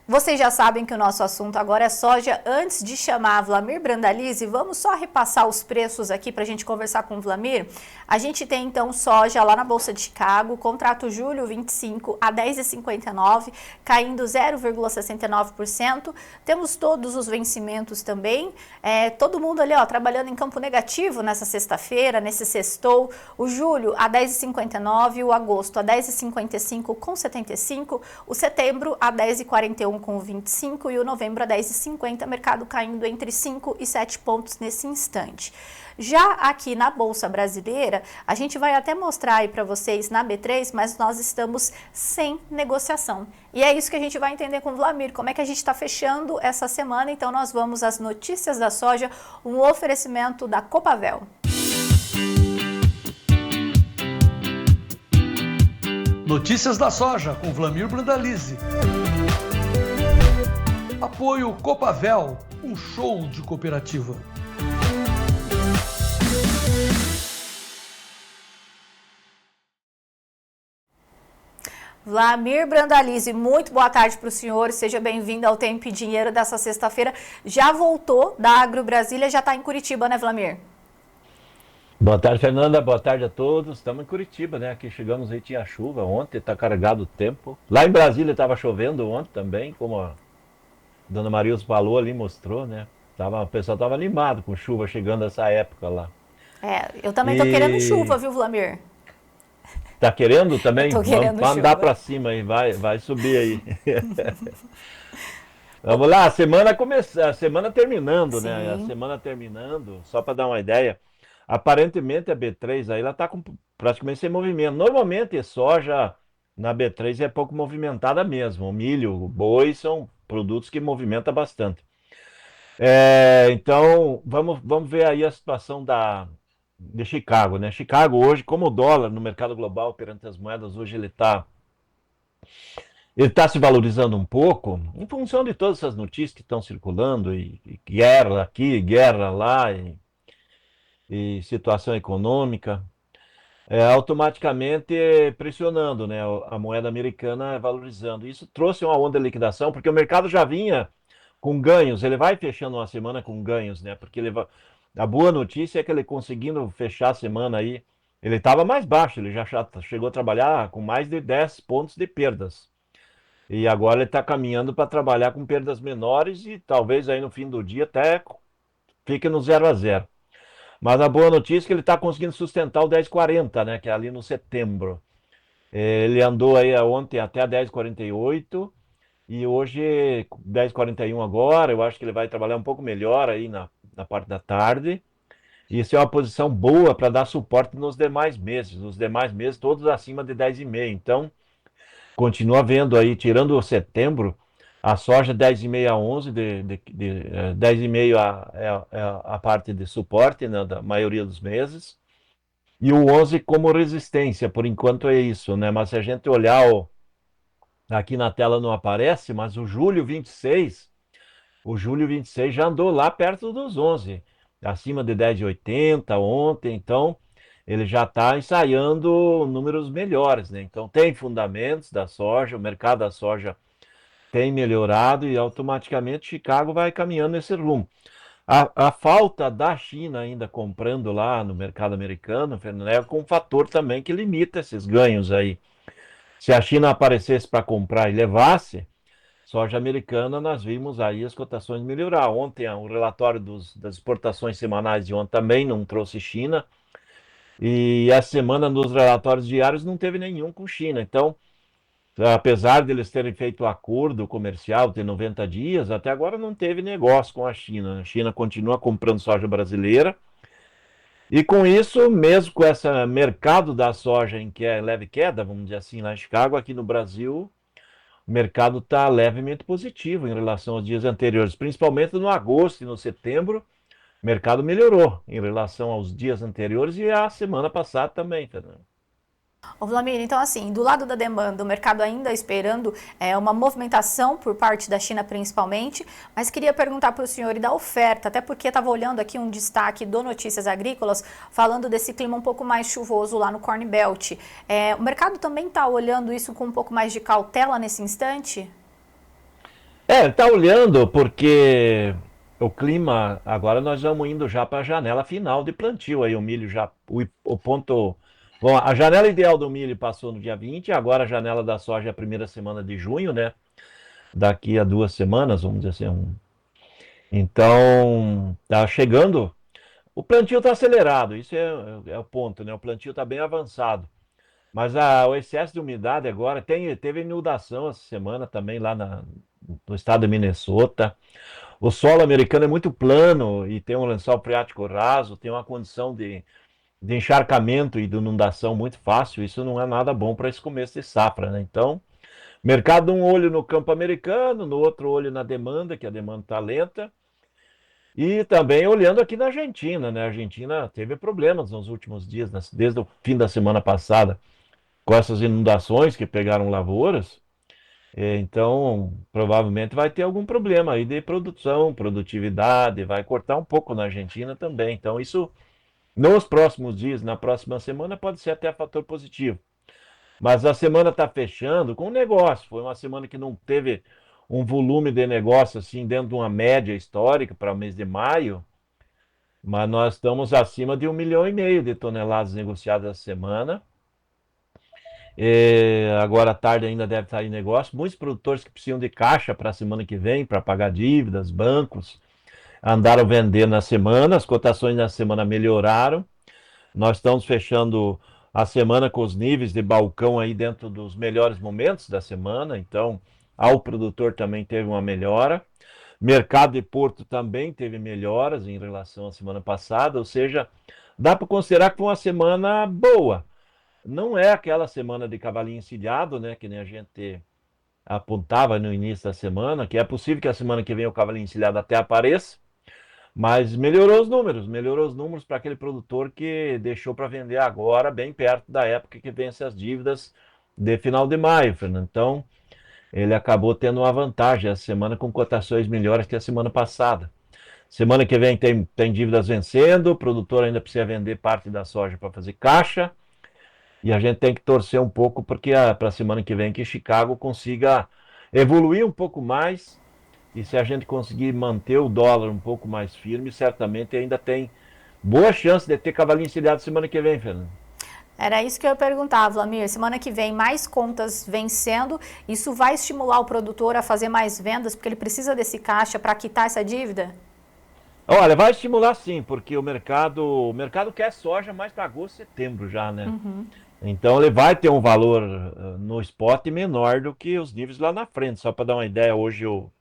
Vocês já sabem que o nosso assunto agora é soja. Antes de chamar a Wlamir Brandalize, vamos só repassar os preços aqui para a gente conversar com o Wlamir. A gente tem então soja lá na Bolsa de Chicago, contrato julho 25 a 10,59, caindo 0,69%. Temos todos os vencimentos também. Todo mundo ali trabalhando em campo negativo nessa sexta-feira, nesse sextou. O julho a 10,59, o agosto a 10,55 com 75, o setembro a 10,41 com 25 e o novembro a 10,50, mercado caindo entre 5 e 7 pontos nesse instante. Já aqui na Bolsa Brasileira, a gente vai até mostrar aí para vocês na B3, mas nós estamos sem negociação. E é isso que a gente vai entender com o Wlamir, como é que a gente está fechando essa semana. Então nós vamos às notícias da soja, um oferecimento da Copavel. Notícias da soja com Wlamir Brandalize. Apoio Copavel, um show de cooperativa. Wlamir Brandalize, muito boa tarde para o senhor, seja bem-vindo ao Tempo e Dinheiro dessa sexta-feira. Já voltou da Agro Brasília, já está em Curitiba, né, Wlamir? Boa tarde, Fernanda, boa tarde a todos. Estamos em Curitiba, né? Aqui chegamos aí, tinha chuva ontem, está carregado o tempo. Lá em Brasília estava chovendo ontem também, como a Dona Marilza falou ali, mostrou, né? O pessoal estava animado com chuva chegando essa época lá. Eu também estou querendo chuva, viu, Wlamir? Tá querendo também? Tô querendo Vamos andar para cima aí, vai subir aí. Vamos lá, a semana terminando, Sim. né? A semana terminando, só para dar uma ideia, aparentemente a B3 aí ela tá com praticamente sem movimento. Normalmente a soja na B3 é pouco movimentada mesmo. O milho, o boi são produtos que movimentam bastante. Então, vamos ver aí a situação de Chicago, né? Chicago hoje, como o dólar no mercado global perante as moedas, hoje ele está se valorizando um pouco, em função de todas essas notícias que estão circulando, e guerra aqui, guerra lá, e situação econômica, automaticamente pressionando, né, a moeda americana valorizando. Isso trouxe uma onda de liquidação, porque o mercado já vinha com ganhos, ele vai fechando uma semana com ganhos, né, porque a boa notícia é que ele conseguindo fechar a semana aí, ele estava mais baixo, ele já chegou a trabalhar com mais de 10 pontos de perdas. E agora ele está caminhando para trabalhar com perdas menores e talvez aí no fim do dia até fique no 0 a 0. Mas a boa notícia é que ele está conseguindo sustentar o 10,40, né, que é ali no setembro. Ele andou aí ontem até a 10,48 e hoje 10,41 agora. Eu acho que ele vai trabalhar um pouco melhor aí na parte da tarde. Isso é uma posição boa para dar suporte nos demais meses. Nos demais meses, todos acima de 10,5. Então, continua vendo aí, tirando o setembro, a soja 10,5 a 11, 10,5 é a parte de suporte, né, da maioria dos meses. E o 11 como resistência, por enquanto é isso, né? Mas se a gente olhar, aqui na tela não aparece, mas o julho 26 já andou lá perto dos 11, acima de 10,80 ontem, então ele já está ensaiando números melhores, né? Então tem fundamentos da soja, o mercado da soja tem melhorado e automaticamente Chicago vai caminhando nesse rumo. A falta da China ainda comprando lá no mercado americano, Fernando, é um fator também que limita esses ganhos aí. Se a China aparecesse para comprar e levasse, soja americana, nós vimos aí as cotações melhorar. Ontem, o relatório das exportações semanais de ontem também não trouxe China. E essa semana, nos relatórios diários, não teve nenhum com China. Então, apesar de eles terem feito o acordo comercial de 90 dias, até agora não teve negócio com a China. A China continua comprando soja brasileira. E com isso, mesmo com esse mercado da soja em que é leve queda, vamos dizer assim, lá em Chicago, aqui no Brasil, o mercado está levemente positivo em relação aos dias anteriores, principalmente no agosto e no setembro. O mercado melhorou em relação aos dias anteriores e a semana passada também, Fernando. Ô Wlamir, então assim, do lado da demanda, o mercado ainda esperando uma movimentação por parte da China principalmente, mas queria perguntar para o senhor e da oferta, até porque estava olhando aqui um destaque do Notícias Agrícolas, falando desse clima um pouco mais chuvoso lá no Corn Belt. O mercado também está olhando isso com um pouco mais de cautela nesse instante? Ele tá olhando porque o clima, agora nós vamos indo já para a janela final de plantio aí, o milho já, o ponto, bom, a janela ideal do milho passou no dia 20, agora a janela da soja é a primeira semana de junho, né? Daqui a 2 semanas, vamos dizer assim. Então, tá chegando, o plantio tá acelerado, isso é o ponto, né? O plantio tá bem avançado. Mas o excesso de umidade agora, teve inundação essa semana também lá no estado de Minnesota. O solo americano é muito plano e tem um lençol freático raso, tem uma condição de encharcamento e de inundação muito fácil. Isso não é nada bom para esse começo de safra, né? Então, mercado um olho no campo americano, no outro olho na demanda, que a demanda está lenta. E também olhando aqui na Argentina, né? A Argentina teve problemas nos últimos dias, desde o fim da semana passada, com essas inundações que pegaram lavouras. Então, provavelmente vai ter algum problema aí de produção, produtividade, vai cortar um pouco na Argentina também. Então, isso nos próximos dias, na próxima semana, pode ser até fator positivo. Mas a semana está fechando com um negócio. Foi uma semana que não teve um volume de negócio assim dentro de uma média histórica para o mês de maio, mas nós estamos acima de 1,5 milhão de toneladas negociadas essa semana. Agora à tarde ainda deve sair negócio. Muitos produtores que precisam de caixa para a semana que vem, para pagar dívidas, bancos, andaram vendendo na semana, as cotações na semana melhoraram. Nós estamos fechando a semana com os níveis de balcão aí dentro dos melhores momentos da semana, então ao produtor também teve uma melhora. Mercado de Porto também teve melhoras em relação à semana passada, ou seja, dá para considerar que foi uma semana boa. Não é aquela semana de cavalinho encilhado, né, que nem a gente apontava no início da semana, que é possível que a semana que vem o cavalinho encilhado até apareça, mas melhorou os números para aquele produtor que deixou para vender agora, bem perto da época que vence as dívidas de final de maio, Fernando. Então, ele acabou tendo uma vantagem essa semana com cotações melhores que a semana passada. Semana que vem tem dívidas vencendo, o produtor ainda precisa vender parte da soja para fazer caixa, e a gente tem que torcer um pouco porque para a semana que vem que Chicago consiga evoluir um pouco mais. E se a gente conseguir manter o dólar um pouco mais firme, certamente ainda tem boa chance de ter cavalinho encilhado semana que vem, Fernando. Era isso que eu ia perguntar, Vlamir. Semana que vem, mais contas vencendo, isso vai estimular o produtor a fazer mais vendas, porque ele precisa desse caixa para quitar essa dívida? Olha, vai estimular sim, porque o mercado quer soja mais para agosto, setembro já, né? Uhum. Então ele vai ter um valor no spot menor do que os níveis lá na frente. Só para dar uma ideia, hoje o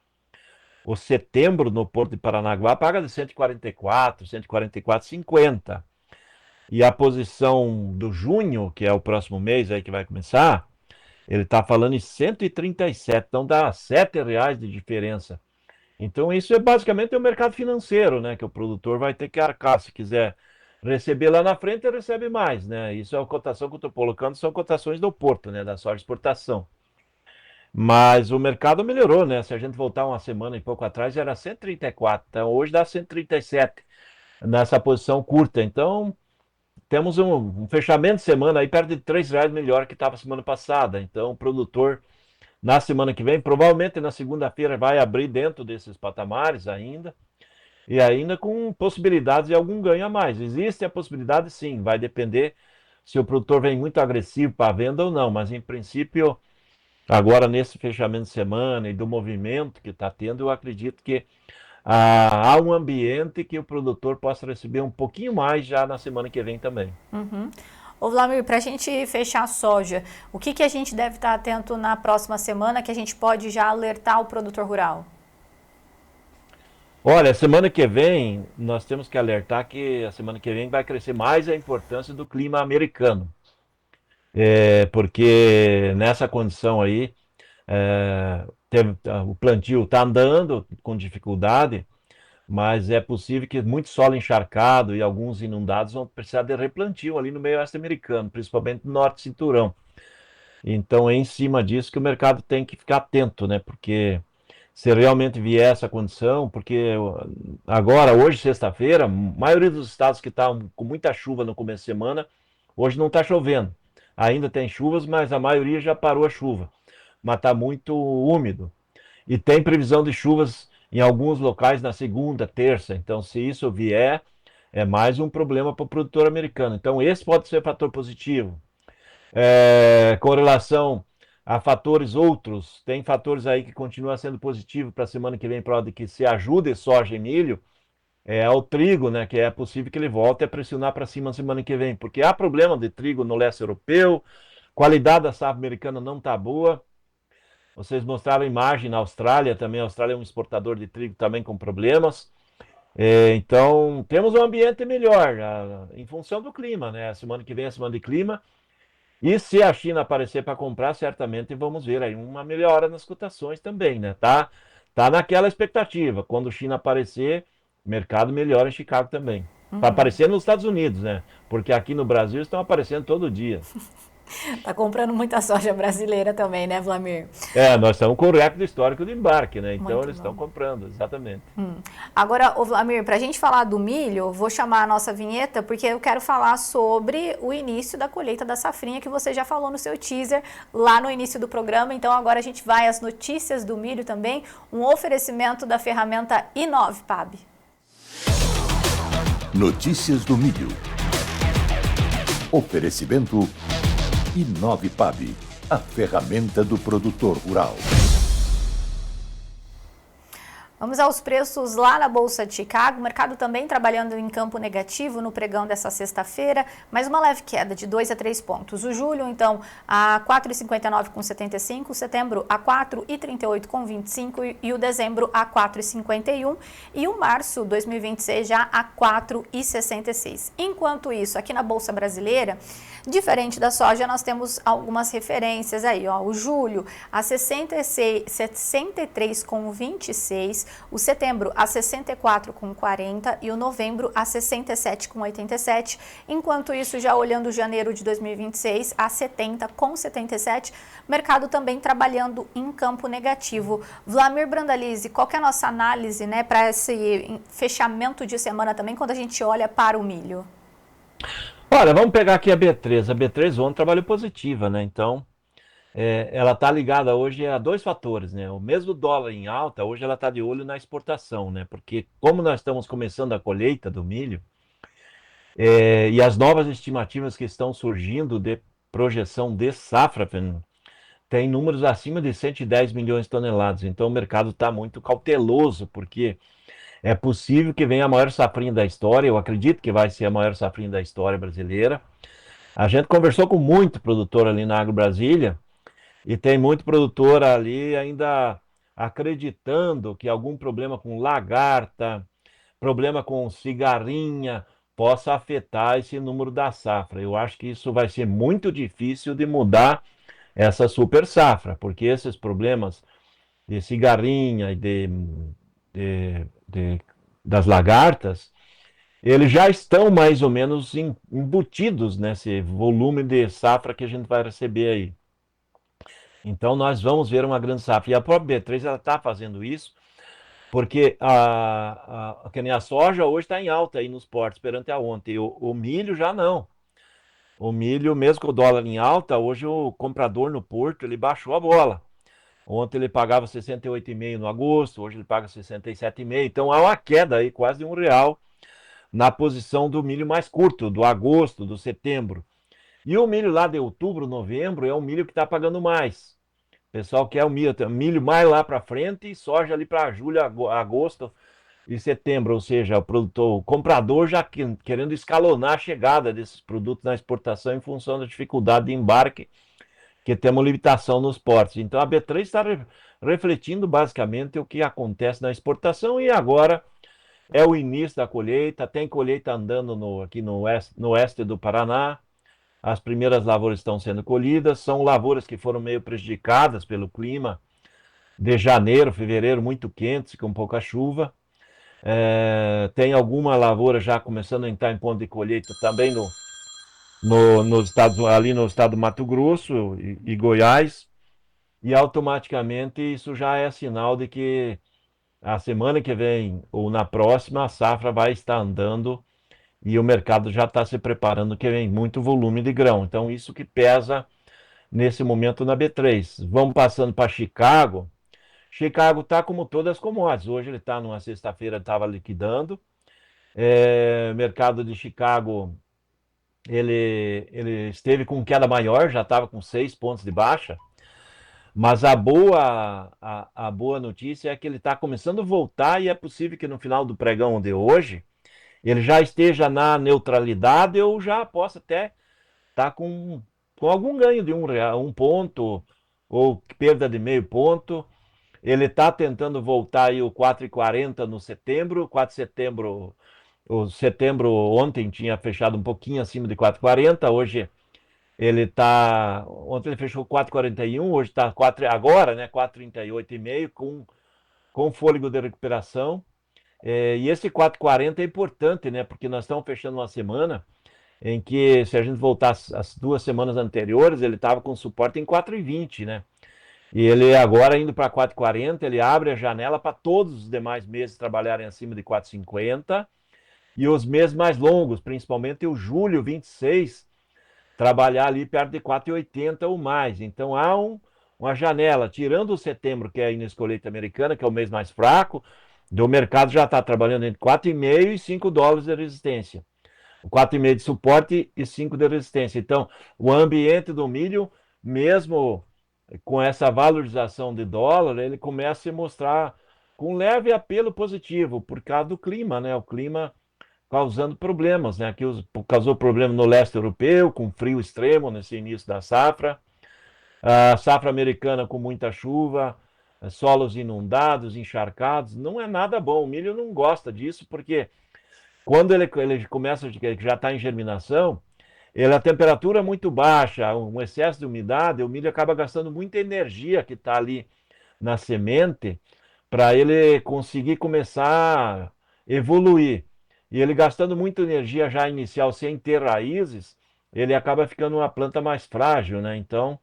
setembro no Porto de Paranaguá paga de 144, 144,50. E a posição do junho, que é o próximo mês aí que vai começar, ele está falando em 137, então dá R$ 7 de diferença. Então isso é basicamente o mercado financeiro, né? Que o produtor vai ter que arcar. Se quiser receber lá na frente, ele recebe mais, né? Isso é a cotação que eu estou colocando, são cotações do Porto, né? Da soja de exportação. Mas o mercado melhorou, né? Se a gente voltar uma semana e pouco atrás, era 134. Então hoje dá 137 nessa posição curta. Então temos um fechamento de semana aí perto de R$ 3 melhor que estava semana passada. Então o produtor na semana que vem, provavelmente na segunda-feira, vai abrir dentro desses patamares ainda. E ainda com possibilidades de algum ganho a mais. Existe a possibilidade sim, vai depender se o produtor vem muito agressivo para a venda ou não. Mas em princípio, agora nesse fechamento de semana e do movimento que está tendo, eu acredito que há um ambiente que o produtor possa receber um pouquinho mais já na semana que vem também. Uhum. Ô Vlamir, para a gente fechar a soja, o que a gente deve estar atento na próxima semana que a gente pode já alertar o produtor rural? Olha, semana que vem nós temos que alertar que a semana que vem vai crescer mais a importância do clima americano. Porque nessa condição aí, o plantio está andando com dificuldade, mas é possível que muito solo encharcado e alguns inundados vão precisar de replantio ali no meio oeste americano, principalmente no norte cinturão. Então é em cima disso que o mercado tem que ficar atento, né? Porque se realmente vier essa condição, porque agora, hoje, sexta-feira, a maioria dos estados que estão com muita chuva no começo de semana, hoje não está chovendo. Ainda tem chuvas, mas a maioria já parou a chuva. Mas está muito úmido. e tem previsão de chuvas em alguns locais na segunda, terça. Então, se isso vier, é mais um problema para o produtor americano. Então, esse pode ser fator positivo. Com relação a fatores outros, tem fatores aí que continuam sendo positivos para a semana que vem, para hora de que se ajude soja e milho, o trigo, né, que é possível que ele volte a pressionar para cima na semana que vem, porque há problema de trigo no leste europeu, qualidade da safra americana não está boa. Vocês mostraram a imagem na Austrália também. A Austrália é um exportador de trigo também com problemas. Então, temos um ambiente melhor em função do clima, né? A semana que vem é a semana de clima. E se a China aparecer para comprar, certamente vamos ver aí uma melhora nas cotações também, né? Tá naquela expectativa. Quando a China aparecer, o mercado melhora em Chicago também. Para aparecer nos Estados Unidos, né? Porque aqui no Brasil estão aparecendo todo dia. Tá comprando muita soja brasileira também, né, Vlamir? Nós estamos com o recorde histórico de embarque, né? Então Muito eles bom. estão comprando, exatamente. Agora, ô Vlamir, para a gente falar do milho, vou chamar a nossa vinheta, porque eu quero falar sobre o início da colheita da safrinha, que você já falou no seu teaser lá no início do programa. Então agora a gente vai às notícias do milho também, um oferecimento da ferramenta I9PAB. Notícias do milho. Oferecimento I9PAB, a ferramenta do produtor rural. Vamos aos preços lá na Bolsa de Chicago. O mercado também trabalhando em campo negativo no pregão dessa sexta-feira, mas uma leve queda de 2 a 3 pontos. O julho, então, a 4,59,75, setembro a 4,38,25 e o dezembro a 4,51 e o março 2026 já a 4,66. Enquanto isso, aqui na Bolsa Brasileira, diferente da soja, nós temos algumas referências aí, ó. O julho a 63,26, o setembro a 64,40 e o novembro a 67,87. Enquanto isso, já olhando janeiro de 2026 a 70,77, mercado também trabalhando em campo negativo. Vlamir Brandalize, qual que é a nossa análise, né, para esse fechamento de semana também, quando a gente olha para o milho? Olha, vamos pegar aqui a B3. A B3 ontem trabalhou positiva, né? Então, ela está ligada hoje a dois fatores, né? O mesmo dólar em alta, hoje ela está de olho na exportação, né? Porque como nós estamos começando a colheita do milho, e as novas estimativas que estão surgindo de projeção de safra, tem números acima de 110 milhões de toneladas. Então o mercado está muito cauteloso, porque é possível que venha a maior safrinha da história. Eu acredito que vai ser a maior safrinha da história brasileira. A gente conversou com muito produtor ali na Agro Brasília, e tem muito produtor ali ainda acreditando que algum problema com lagarta, problema com cigarrinha, possa afetar esse número da safra. Eu acho que isso vai ser muito difícil de mudar essa super safra, porque esses problemas de cigarrinha e das lagartas, eles já estão mais ou menos embutidos nesse volume de safra que a gente vai receber aí. Então nós vamos ver uma grande safra. E a própria B3 ela está fazendo isso, porque que nem a soja hoje está em alta aí nos portos, perante a ontem. O milho já não. O milho, mesmo com o dólar em alta, hoje o comprador no porto ele baixou a bola. Ontem ele pagava 68,5 no agosto, hoje ele paga 67,5. Então há uma queda aí quase de R$1 na posição do milho mais curto, do agosto, do setembro. E o milho lá de outubro, novembro, é o milho que está pagando mais. O pessoal quer o milho mais lá para frente e soja ali para julho, agosto e setembro. Ou seja, o comprador já querendo escalonar a chegada desses produtos na exportação em função da dificuldade de embarque, que temos limitação nos portos. Então a B3 está refletindo basicamente o que acontece na exportação, e agora é o início da colheita. Tem colheita andando aqui no oeste do Paraná. As primeiras lavouras estão sendo colhidas, são lavouras que foram meio prejudicadas pelo clima de janeiro, fevereiro, muito quentes, com pouca chuva. Tem alguma lavoura já começando a entrar em ponto de colheita também ali no estado do Mato Grosso e Goiás, e automaticamente isso já é sinal de que a semana que vem ou na próxima a safra vai estar andando e o mercado já está se preparando, que vem muito volume de grão. Então isso que pesa nesse momento na B3. Vamos passando para Chicago. Chicago está como todas as commodities. Hoje ele está numa sexta-feira, estava liquidando. Mercado de Chicago, ele esteve com queda maior, já estava com 6 pontos de baixa. Mas a boa notícia é que ele está começando a voltar e é possível que no final do pregão de hoje ele já esteja na neutralidade ou já possa até estar com algum ganho de um ponto ou perda de meio ponto. Ele está tentando voltar aí o 4,40 no setembro. 4 de setembro, o setembro ontem tinha fechado um pouquinho acima de 4,40. Hoje ele está. Ontem ele fechou 4,41, hoje está agora, né? 4,38,5 com fôlego de recuperação. E esse 4,40 é importante, né? Porque nós estamos fechando uma semana em que, se a gente voltar as 2 semanas anteriores, ele estava com suporte em 4,20, né? E ele agora indo para 4,40, ele abre a janela para todos os demais meses trabalharem acima de 4,50 e os meses mais longos, principalmente o julho 26, trabalhar ali perto de 4,80 ou mais. Então há uma janela, tirando o setembro, que é a inescolheita americana, que é o mês mais fraco, do mercado já está trabalhando entre 4,5 e 5 dólares de resistência. 4,5 de suporte e 5 de resistência. Então, o ambiente do milho, mesmo com essa valorização de dólar, ele começa a se mostrar com leve apelo positivo, por causa do clima, né? O clima causando problemas, né? Aqui causou problema no leste europeu, com frio extremo nesse início da safra. A safra americana com muita chuva, solos inundados, encharcados, não é nada bom. O milho não gosta disso, porque quando ele começa, já está em germinação, a temperatura é muito baixa, um excesso de umidade, o milho acaba gastando muita energia que está ali na semente para ele conseguir começar a evoluir. E ele gastando muita energia já inicial sem ter raízes, ele acaba ficando uma planta mais frágil, né? Então,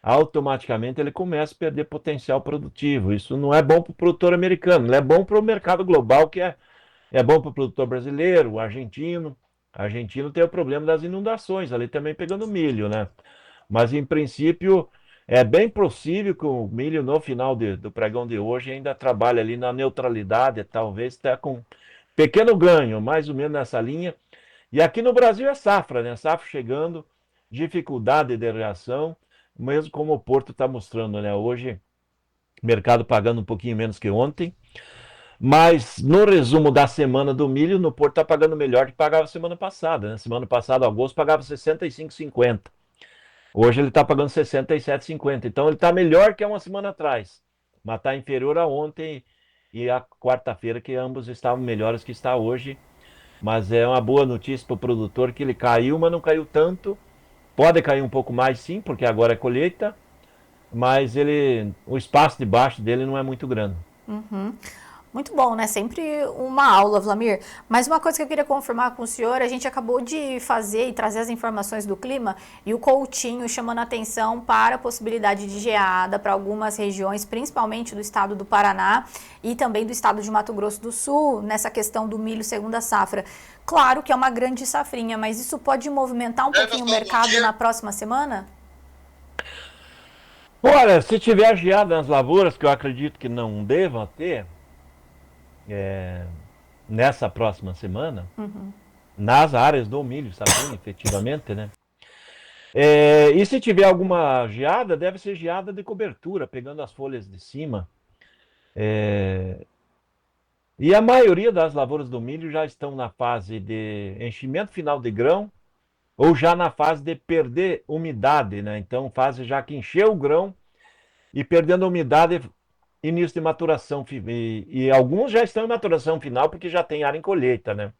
automaticamente ele começa a perder potencial produtivo. Isso não é bom para o produtor americano, não é bom para o mercado global, que é bom para o produtor brasileiro, o argentino. O argentino tem o problema das inundações, ali também pegando milho, né? Mas, em princípio, é bem possível que o milho, no final do pregão de hoje, ainda trabalhe ali na neutralidade, talvez até com pequeno ganho, mais ou menos nessa linha. E aqui no Brasil é safra, né? Safra chegando, dificuldade de reação, mesmo como o Porto está mostrando, né? Hoje, mercado pagando um pouquinho menos que ontem. Mas no resumo da semana do milho, no Porto está pagando melhor do que pagava semana passada, né? Semana passada, agosto, pagava R$ 65,50. Hoje ele está pagando R$ 67,50. Então ele está melhor que há uma semana atrás. Mas está inferior a ontem e a quarta-feira, que ambos estavam melhores que está hoje. Mas é uma boa notícia para o produtor que ele caiu, mas não caiu tanto. Pode cair um pouco mais, sim, porque agora é colheita. Mas o espaço debaixo dele não é muito grande. Uhum. Muito bom, né? Sempre uma aula, Vlamir. Mas uma coisa que eu queria confirmar com o senhor, a gente acabou de fazer e trazer as informações do clima e o Coutinho chamando a atenção para a possibilidade de geada para algumas regiões, principalmente do estado do Paraná e também do estado de Mato Grosso do Sul, nessa questão do milho segunda safra. Claro que é uma grande safrinha, mas isso pode movimentar um pouquinho o mercado na próxima semana? Olha, se tiver geada nas lavouras, que eu acredito que não devam ter, nessa próxima semana, nas áreas do milho, safrinha, efetivamente, né? E se tiver alguma geada, deve ser geada de cobertura, pegando as folhas de cima. E a maioria das lavouras do milho já estão na fase de enchimento final de grão, ou já na fase de perder umidade, né? Então, fase já que encheu o grão e perdendo a umidade, início de maturação, e alguns já estão em maturação final porque já tem área em colheita, né?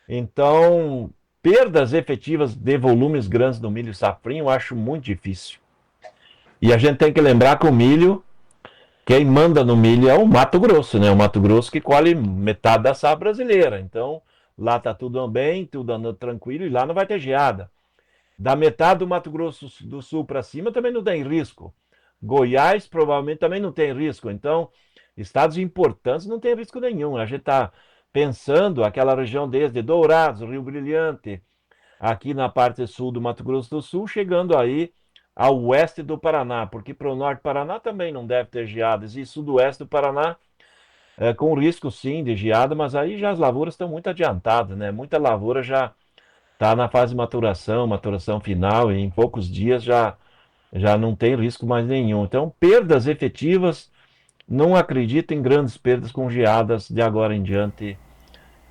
Então, perdas efetivas de volumes grandes do milho safrinho eu acho muito difícil. E a gente tem que lembrar que o milho, quem manda no milho é o Mato Grosso, né? O Mato Grosso que colhe metade da safra brasileira. Então, lá tá tudo bem, tudo andando tranquilo e lá não vai ter geada. Da metade do Mato Grosso do Sul para cima também não tem risco. Goiás provavelmente também não tem risco. Então, estados importantes não tem risco nenhum. A gente está pensando aquela região desde Dourados, Rio Brilhante, aqui na parte sul do Mato Grosso do Sul, chegando aí ao oeste do Paraná, porque para o norte do Paraná também não deve ter geadas, e sudoeste do Paraná com risco sim de geada, mas aí já as lavouras estão muito adiantadas, né? Muita lavoura já está na fase de maturação final, e em poucos dias já não tem risco mais nenhum. Então, perdas efetivas, não acredito em grandes perdas com geadas de agora em diante,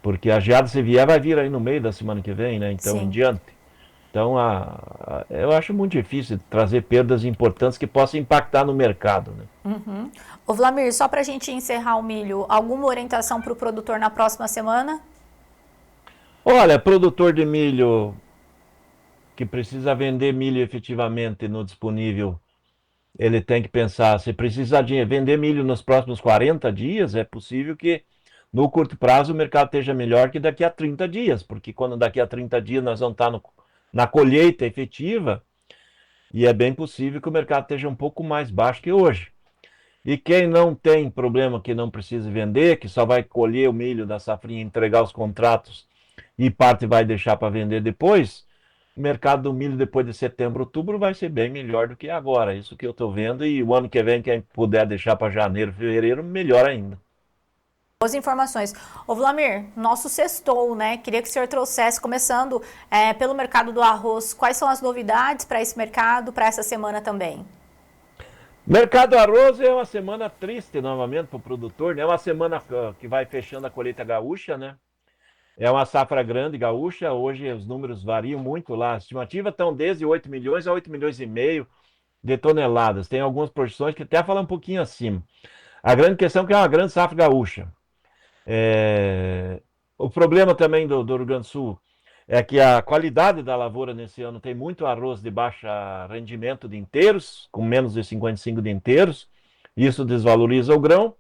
porque a geada, se vier, vai vir aí no meio da semana que vem, né? Então, em Sim. diante. Então, eu acho muito difícil trazer perdas importantes que possam impactar no mercado, né? Uhum. Ô Vlamir, só para a gente encerrar o milho, alguma orientação para o produtor na próxima semana? Olha, produtor de milho que precisa vender milho efetivamente no disponível, ele tem que pensar, se precisar vender milho nos próximos 40 dias, é possível que no curto prazo o mercado esteja melhor que daqui a 30 dias, porque quando daqui a 30 dias nós vamos estar na colheita efetiva, e é bem possível que o mercado esteja um pouco mais baixo que hoje. E quem não tem problema, que não precisa vender, que só vai colher o milho da safrinha, entregar os contratos e parte vai deixar para vender depois, o mercado do milho depois de setembro, outubro vai ser bem melhor do que agora. Isso que eu estou vendo, e o ano que vem, quem puder deixar para janeiro, fevereiro, melhor ainda. Boas informações. Ô Vlamir, nosso sextou, né? Queria que o senhor trouxesse, começando pelo mercado do arroz, quais são as novidades para esse mercado, para essa semana também? Mercado do arroz é uma semana triste novamente para o produtor, né? É uma semana que vai fechando a colheita gaúcha, né? É uma safra grande gaúcha, hoje os números variam muito lá. As estimativas estão desde 8 milhões a 8 milhões e meio de toneladas. Tem algumas projeções que até falam um pouquinho acima. A grande questão é que é uma grande safra gaúcha. O problema também do Rio Grande do Sul é que a qualidade da lavoura nesse ano tem muito arroz de baixo rendimento de inteiros, com menos de 55 de inteiros. Isso desvaloriza o grão.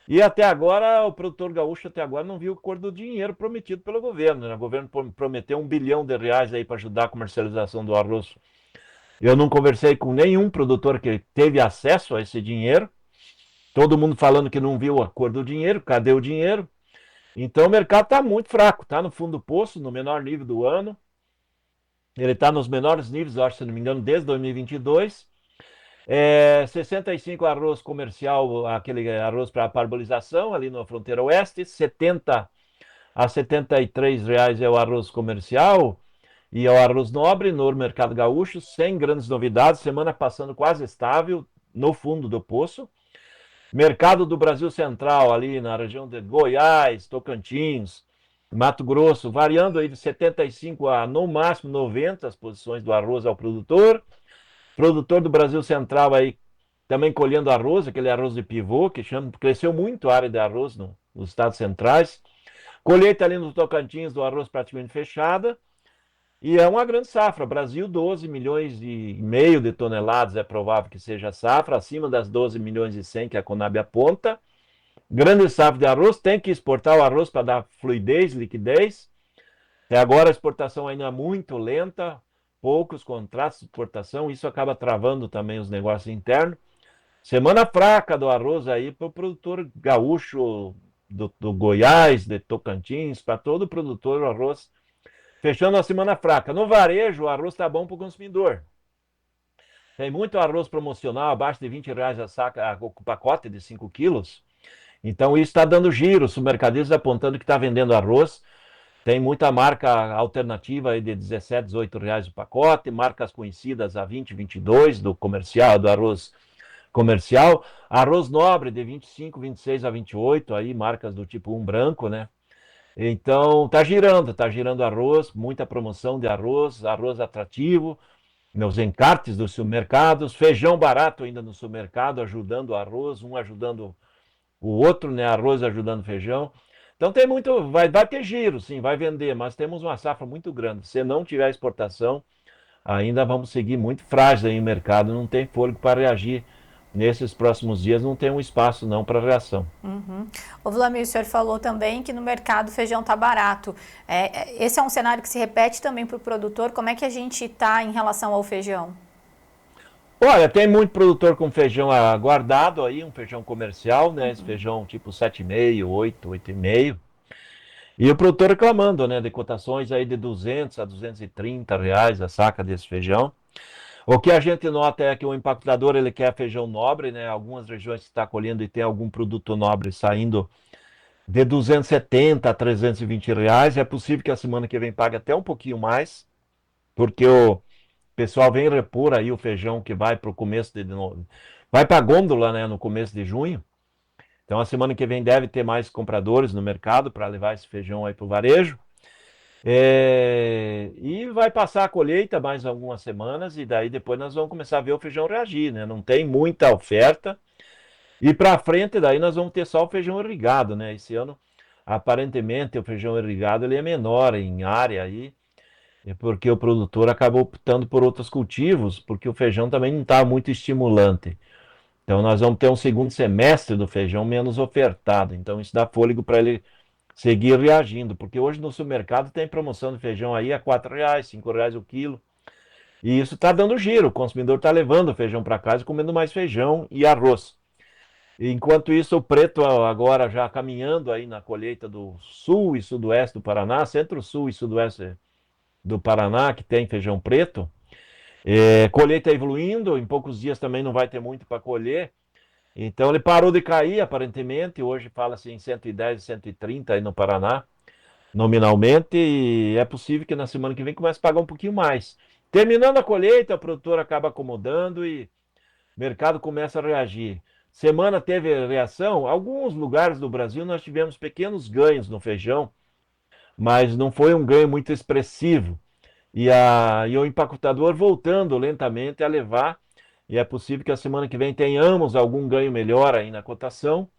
E até agora, o produtor gaúcho até agora não viu a cor do dinheiro prometido pelo governo, né? O governo prometeu R$ 1 bilhão aí para ajudar a comercialização do arroz. Eu não conversei com nenhum produtor que teve acesso a esse dinheiro. Todo mundo falando que não viu a cor do dinheiro, cadê o dinheiro? Então o mercado está muito fraco, está no fundo do poço, no menor nível do ano. Ele está nos menores níveis, eu acho, se não me engano, desde 2022. 65 arroz comercial, aquele arroz para parabolização ali na fronteira oeste, 70 a R$ 73 é o arroz comercial e é o arroz nobre no mercado gaúcho, sem grandes novidades, semana passando quase estável no fundo do poço. Mercado do Brasil Central, ali na região de Goiás, Tocantins, Mato Grosso, variando aí de 75 a no máximo 90 as posições do arroz ao produtor. Produtor do Brasil Central aí também colhendo arroz, aquele arroz de pivô, que cresceu muito a área de arroz nos estados centrais. Colheita ali no Tocantins do arroz praticamente fechada. E é uma grande safra. Brasil, 12 milhões e meio de toneladas é provável que seja a safra, acima das 12 milhões e 100 que a Conab aponta. Grande safra de arroz, tem que exportar o arroz para dar fluidez, liquidez. Até agora a exportação ainda é muito lenta, poucos contratos de exportação, isso acaba travando também os negócios internos. Semana fraca do arroz aí para o produtor gaúcho do Goiás, de Tocantins, para todo produtor o arroz fechando a semana fraca. No varejo, o arroz está bom para o consumidor. Tem muito arroz promocional, abaixo de R$ 20 a saca, o pacote de 5 quilos. Então isso está dando giro, os mercadistas apontando que está vendendo arroz. Tem muita marca alternativa aí de R$ 17, R$ 18 o pacote, marcas conhecidas a 20, 22 do comercial, do arroz comercial. Arroz nobre de 25, 26 a 28, aí marcas do tipo 1 branco, né? Então tá girando arroz, muita promoção de arroz, arroz atrativo, nos encartes dos supermercados, feijão barato ainda no supermercado, ajudando o arroz, um ajudando o outro, né? Arroz ajudando feijão. Então tem muito, vai ter giro, sim, vai vender, mas temos uma safra muito grande. Se não tiver exportação, ainda vamos seguir muito frágeis aí no mercado, não tem fôlego para reagir. Nesses próximos dias não tem um espaço não para reação. Uhum. O Vlamir, o senhor falou também que no mercado o feijão está barato. Esse é um cenário que se repete também para o produtor. Como é que a gente está em relação ao feijão? Olha, tem muito produtor com feijão guardado aí, um feijão comercial, né? Esse feijão tipo 7,5, 8, 8,5. E o produtor reclamando, né? De cotações aí de R$ 200 a R$ 230 a saca desse feijão. O que a gente nota é que o empacotador ele quer feijão nobre, né? Algumas regiões que está colhendo e tem algum produto nobre saindo de 270 a 320 reais. É possível que a semana que vem pague até um pouquinho mais, porque o pessoal vem repor aí o feijão que vai para o começo vai para a gôndola, né, no começo de junho. Então a semana que vem deve ter mais compradores no mercado para levar esse feijão aí para o varejo. E vai passar a colheita mais algumas semanas e daí depois nós vamos começar a ver o feijão reagir, né? Não tem muita oferta. E para frente daí nós vamos ter só o feijão irrigado, né? Esse ano, aparentemente, o feijão irrigado ele é menor em área aí, porque o produtor acabou optando por outros cultivos, porque o feijão também não está muito estimulante. Então nós vamos ter um segundo semestre do feijão menos ofertado. Então isso dá fôlego para ele seguir reagindo, porque hoje no supermercado tem promoção de feijão aí a R$4, R$5 o quilo. E isso está dando giro, o consumidor está levando o feijão para casa e comendo mais feijão e arroz. Enquanto isso, o preto agora já caminhando aí na colheita do sul e sudoeste do Paraná, centro-sul e sudoeste do Paraná, que tem feijão preto. Colheita evoluindo, em poucos dias também não vai ter muito para colher. Então ele parou de cair aparentemente, hoje fala-se em 110, 130 aí no Paraná, nominalmente, e é possível que na semana que vem comece a pagar um pouquinho mais. Terminando a colheita, o produtor acaba acomodando e o mercado começa a reagir. Semana teve reação, alguns lugares do Brasil nós tivemos pequenos ganhos no feijão, mas não foi um ganho muito expressivo. E o empacotador voltando lentamente a levar, e é possível que a semana que vem tenhamos algum ganho melhor aí na cotação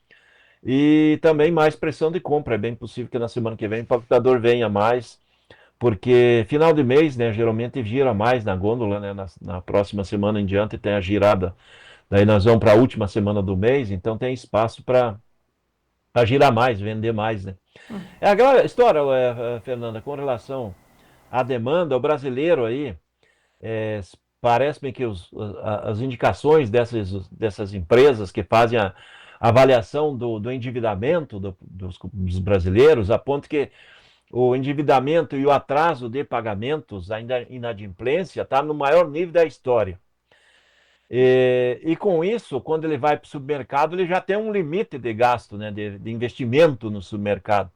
e também mais pressão de compra. É bem possível que na semana que vem o empacotador venha mais, porque final de mês, né, geralmente gira mais na gôndola, né, na próxima semana em diante tem a girada. Daí nós vamos para a última semana do mês, então tem espaço para girar mais, vender mais, né? É aquela história, Fernanda, com relação à demanda, o brasileiro aí, parece-me que as indicações dessas empresas que fazem a avaliação do endividamento dos brasileiros apontam que o endividamento e o atraso de pagamentos, ainda inadimplência, está no maior nível da história. E com isso, quando ele vai para o supermercado, ele já tem um limite de gasto, né, de investimento no supermercado.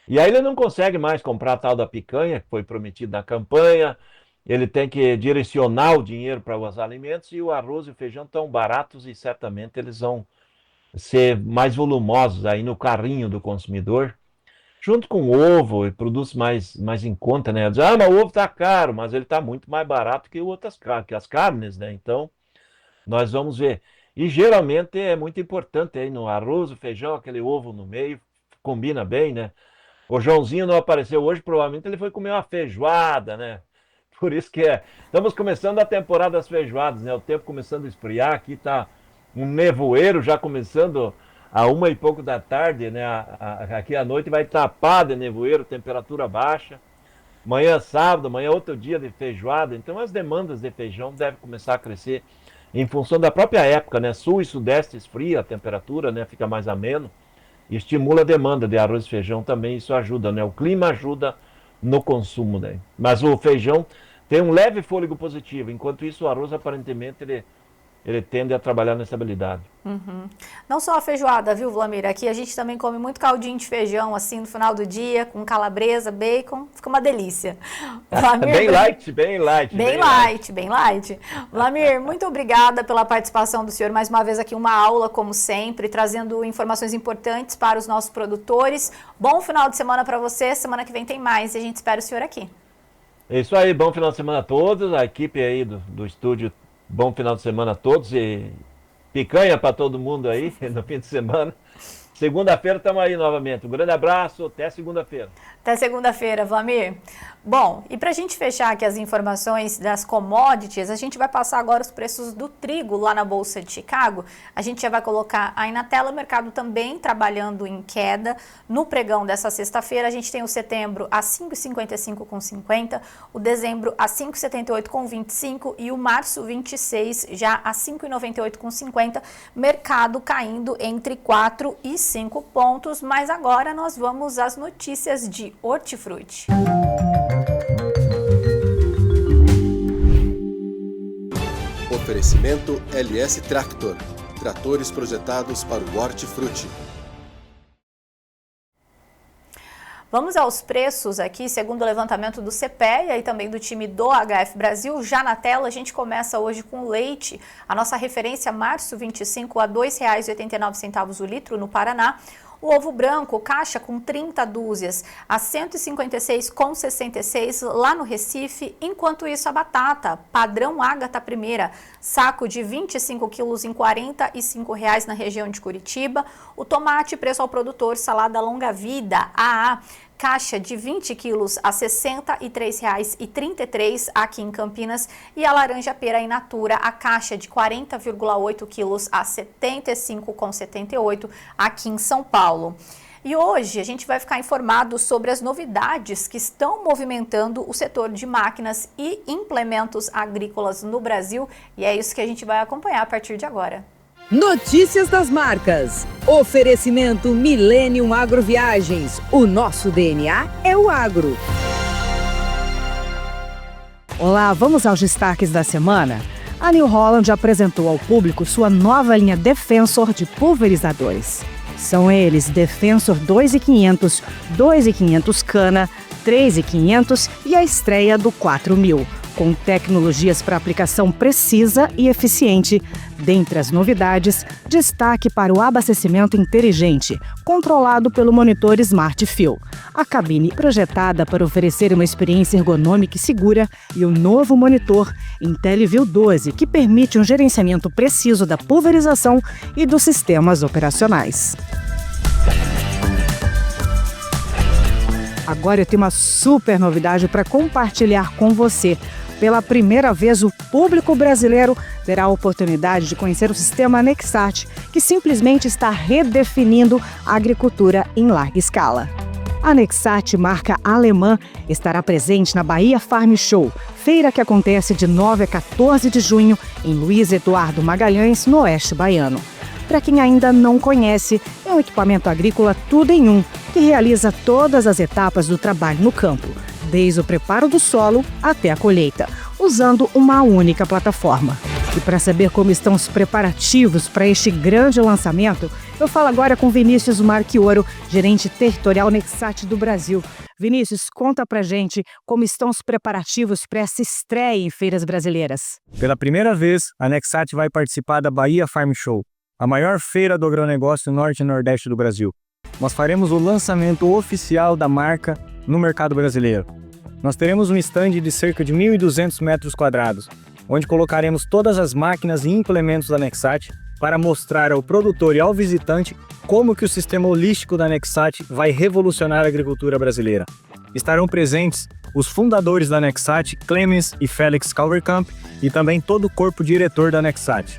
E aí ele não consegue mais comprar a tal da picanha, que foi prometido na campanha, ele tem que direcionar o dinheiro para os alimentos, e o arroz e o feijão estão baratos e certamente eles vão ser mais volumosos aí no carrinho do consumidor, junto com o ovo e produtos mais em conta, né? Diz, mas o ovo está caro, mas ele está muito mais barato que as carnes, né? Então, nós vamos ver. E geralmente é muito importante aí no arroz, o feijão, aquele ovo no meio, combina bem, né? O Joãozinho não apareceu hoje, provavelmente ele foi comer uma feijoada, né? Por isso que estamos começando a temporada das feijoadas, né? O tempo começando a esfriar, aqui tá um nevoeiro já começando a 1 e pouco da tarde, né? Aqui à noite vai tapar de nevoeiro, temperatura baixa. Amanhã sábado, amanhã outro dia de feijoada, então as demandas de feijão devem começar a crescer em função da própria época, né? Sul e sudeste esfria a temperatura, né? Fica mais ameno e estimula a demanda de arroz e feijão também, isso ajuda, né? O clima ajuda no consumo, né? Mas o feijão tem um leve fôlego positivo, enquanto isso o arroz aparentemente ele tende a trabalhar na estabilidade. Não só a feijoada, viu, Vlamir? Aqui a gente também come muito caldinho de feijão, assim, no final do dia, com calabresa, bacon, fica uma delícia. Vlamir, bem light, bem light. Bem light. Vlamir, muito obrigada pela participação do senhor, mais uma vez aqui uma aula, como sempre, trazendo informações importantes para os nossos produtores. Bom final de semana para você, semana que vem tem mais e a gente espera o senhor aqui. É isso aí, bom final de semana a todos, a equipe aí do estúdio, bom final de semana a todos e picanha para todo mundo aí no fim de semana. Segunda-feira estamos aí novamente. Um grande abraço, até segunda-feira. Até segunda-feira, Vlamir. Bom, e para a gente fechar aqui as informações das commodities, a gente vai passar agora os preços do trigo lá na Bolsa de Chicago. A gente já vai colocar aí na tela o mercado também trabalhando em queda. No pregão dessa sexta-feira, a gente tem o setembro a 5,55,50, o dezembro a 5,78,25 e o março 26 já a 5,98,50. Mercado caindo entre 4 e 5 pontos, mas agora nós vamos às notícias de hortifruti. Oferecimento LS Tractor. Tratores projetados para o hortifruti. Vamos aos preços aqui, segundo o levantamento do CPEA e também do time do HF Brasil. Já na tela, a gente começa hoje com o leite. A nossa referência, março 25, a R$ 2,89 o litro no Paraná. O ovo branco, caixa com 30 dúzias, a R$ 156,66 lá no Recife. Enquanto isso, a batata, padrão Ágata Primeira, saco de 25 quilos em R$ 45,00 na região de Curitiba. O tomate, preço ao produtor, salada longa vida, AA, caixa de 20 quilos a R$ 63,33 aqui em Campinas. E a laranja pera in natura, a caixa de 40,8 quilos a R$ 75,78 aqui em São Paulo. E hoje a gente vai ficar informado sobre as novidades que estão movimentando o setor de máquinas e implementos agrícolas no Brasil. E é isso que a gente vai acompanhar a partir de agora. Notícias das marcas. Oferecimento Millennium Agroviagens. O nosso DNA é o agro. Olá, vamos aos destaques da semana. A New Holland apresentou ao público sua nova linha Defensor de pulverizadores. São eles Defensor 2500, 2500 Cana, 3500 e a estreia do 4000, com tecnologias para aplicação precisa e eficiente. Dentre as novidades, destaque para o abastecimento inteligente, controlado pelo monitor Smart Fill. A cabine projetada para oferecer uma experiência ergonômica e segura e o novo monitor IntelliView 12, que permite um gerenciamento preciso da pulverização e dos sistemas operacionais. Agora eu tenho uma super novidade para compartilhar com você. Pela primeira vez, o público brasileiro terá a oportunidade de conhecer o sistema Nexat, que simplesmente está redefinindo a agricultura em larga escala. A Nexat, marca alemã, estará presente na Bahia Farm Show, feira que acontece de 9 a 14 de junho em Luiz Eduardo Magalhães, no Oeste Baiano. Para quem ainda não conhece, é um equipamento agrícola tudo em um, que realiza todas as etapas do trabalho no campo, desde o preparo do solo até a colheita, usando uma única plataforma. E para saber como estão os preparativos para este grande lançamento, eu falo agora com Vinícius Marchioro, gerente territorial Nexat do Brasil. Vinícius, conta pra gente como estão os preparativos para essa estreia em feiras brasileiras. Pela primeira vez, a Nexat vai participar da Bahia Farm Show, a maior feira do agronegócio norte e nordeste do Brasil. Nós faremos o lançamento oficial da marca no mercado brasileiro. Nós teremos um stand de cerca de 1.200 metros quadrados, onde colocaremos todas as máquinas e implementos da Nexat para mostrar ao produtor e ao visitante como que o sistema holístico da Nexat vai revolucionar a agricultura brasileira. Estarão presentes os fundadores da Nexat, Clemens e Félix Calverkamp, e também todo o corpo diretor da Nexat.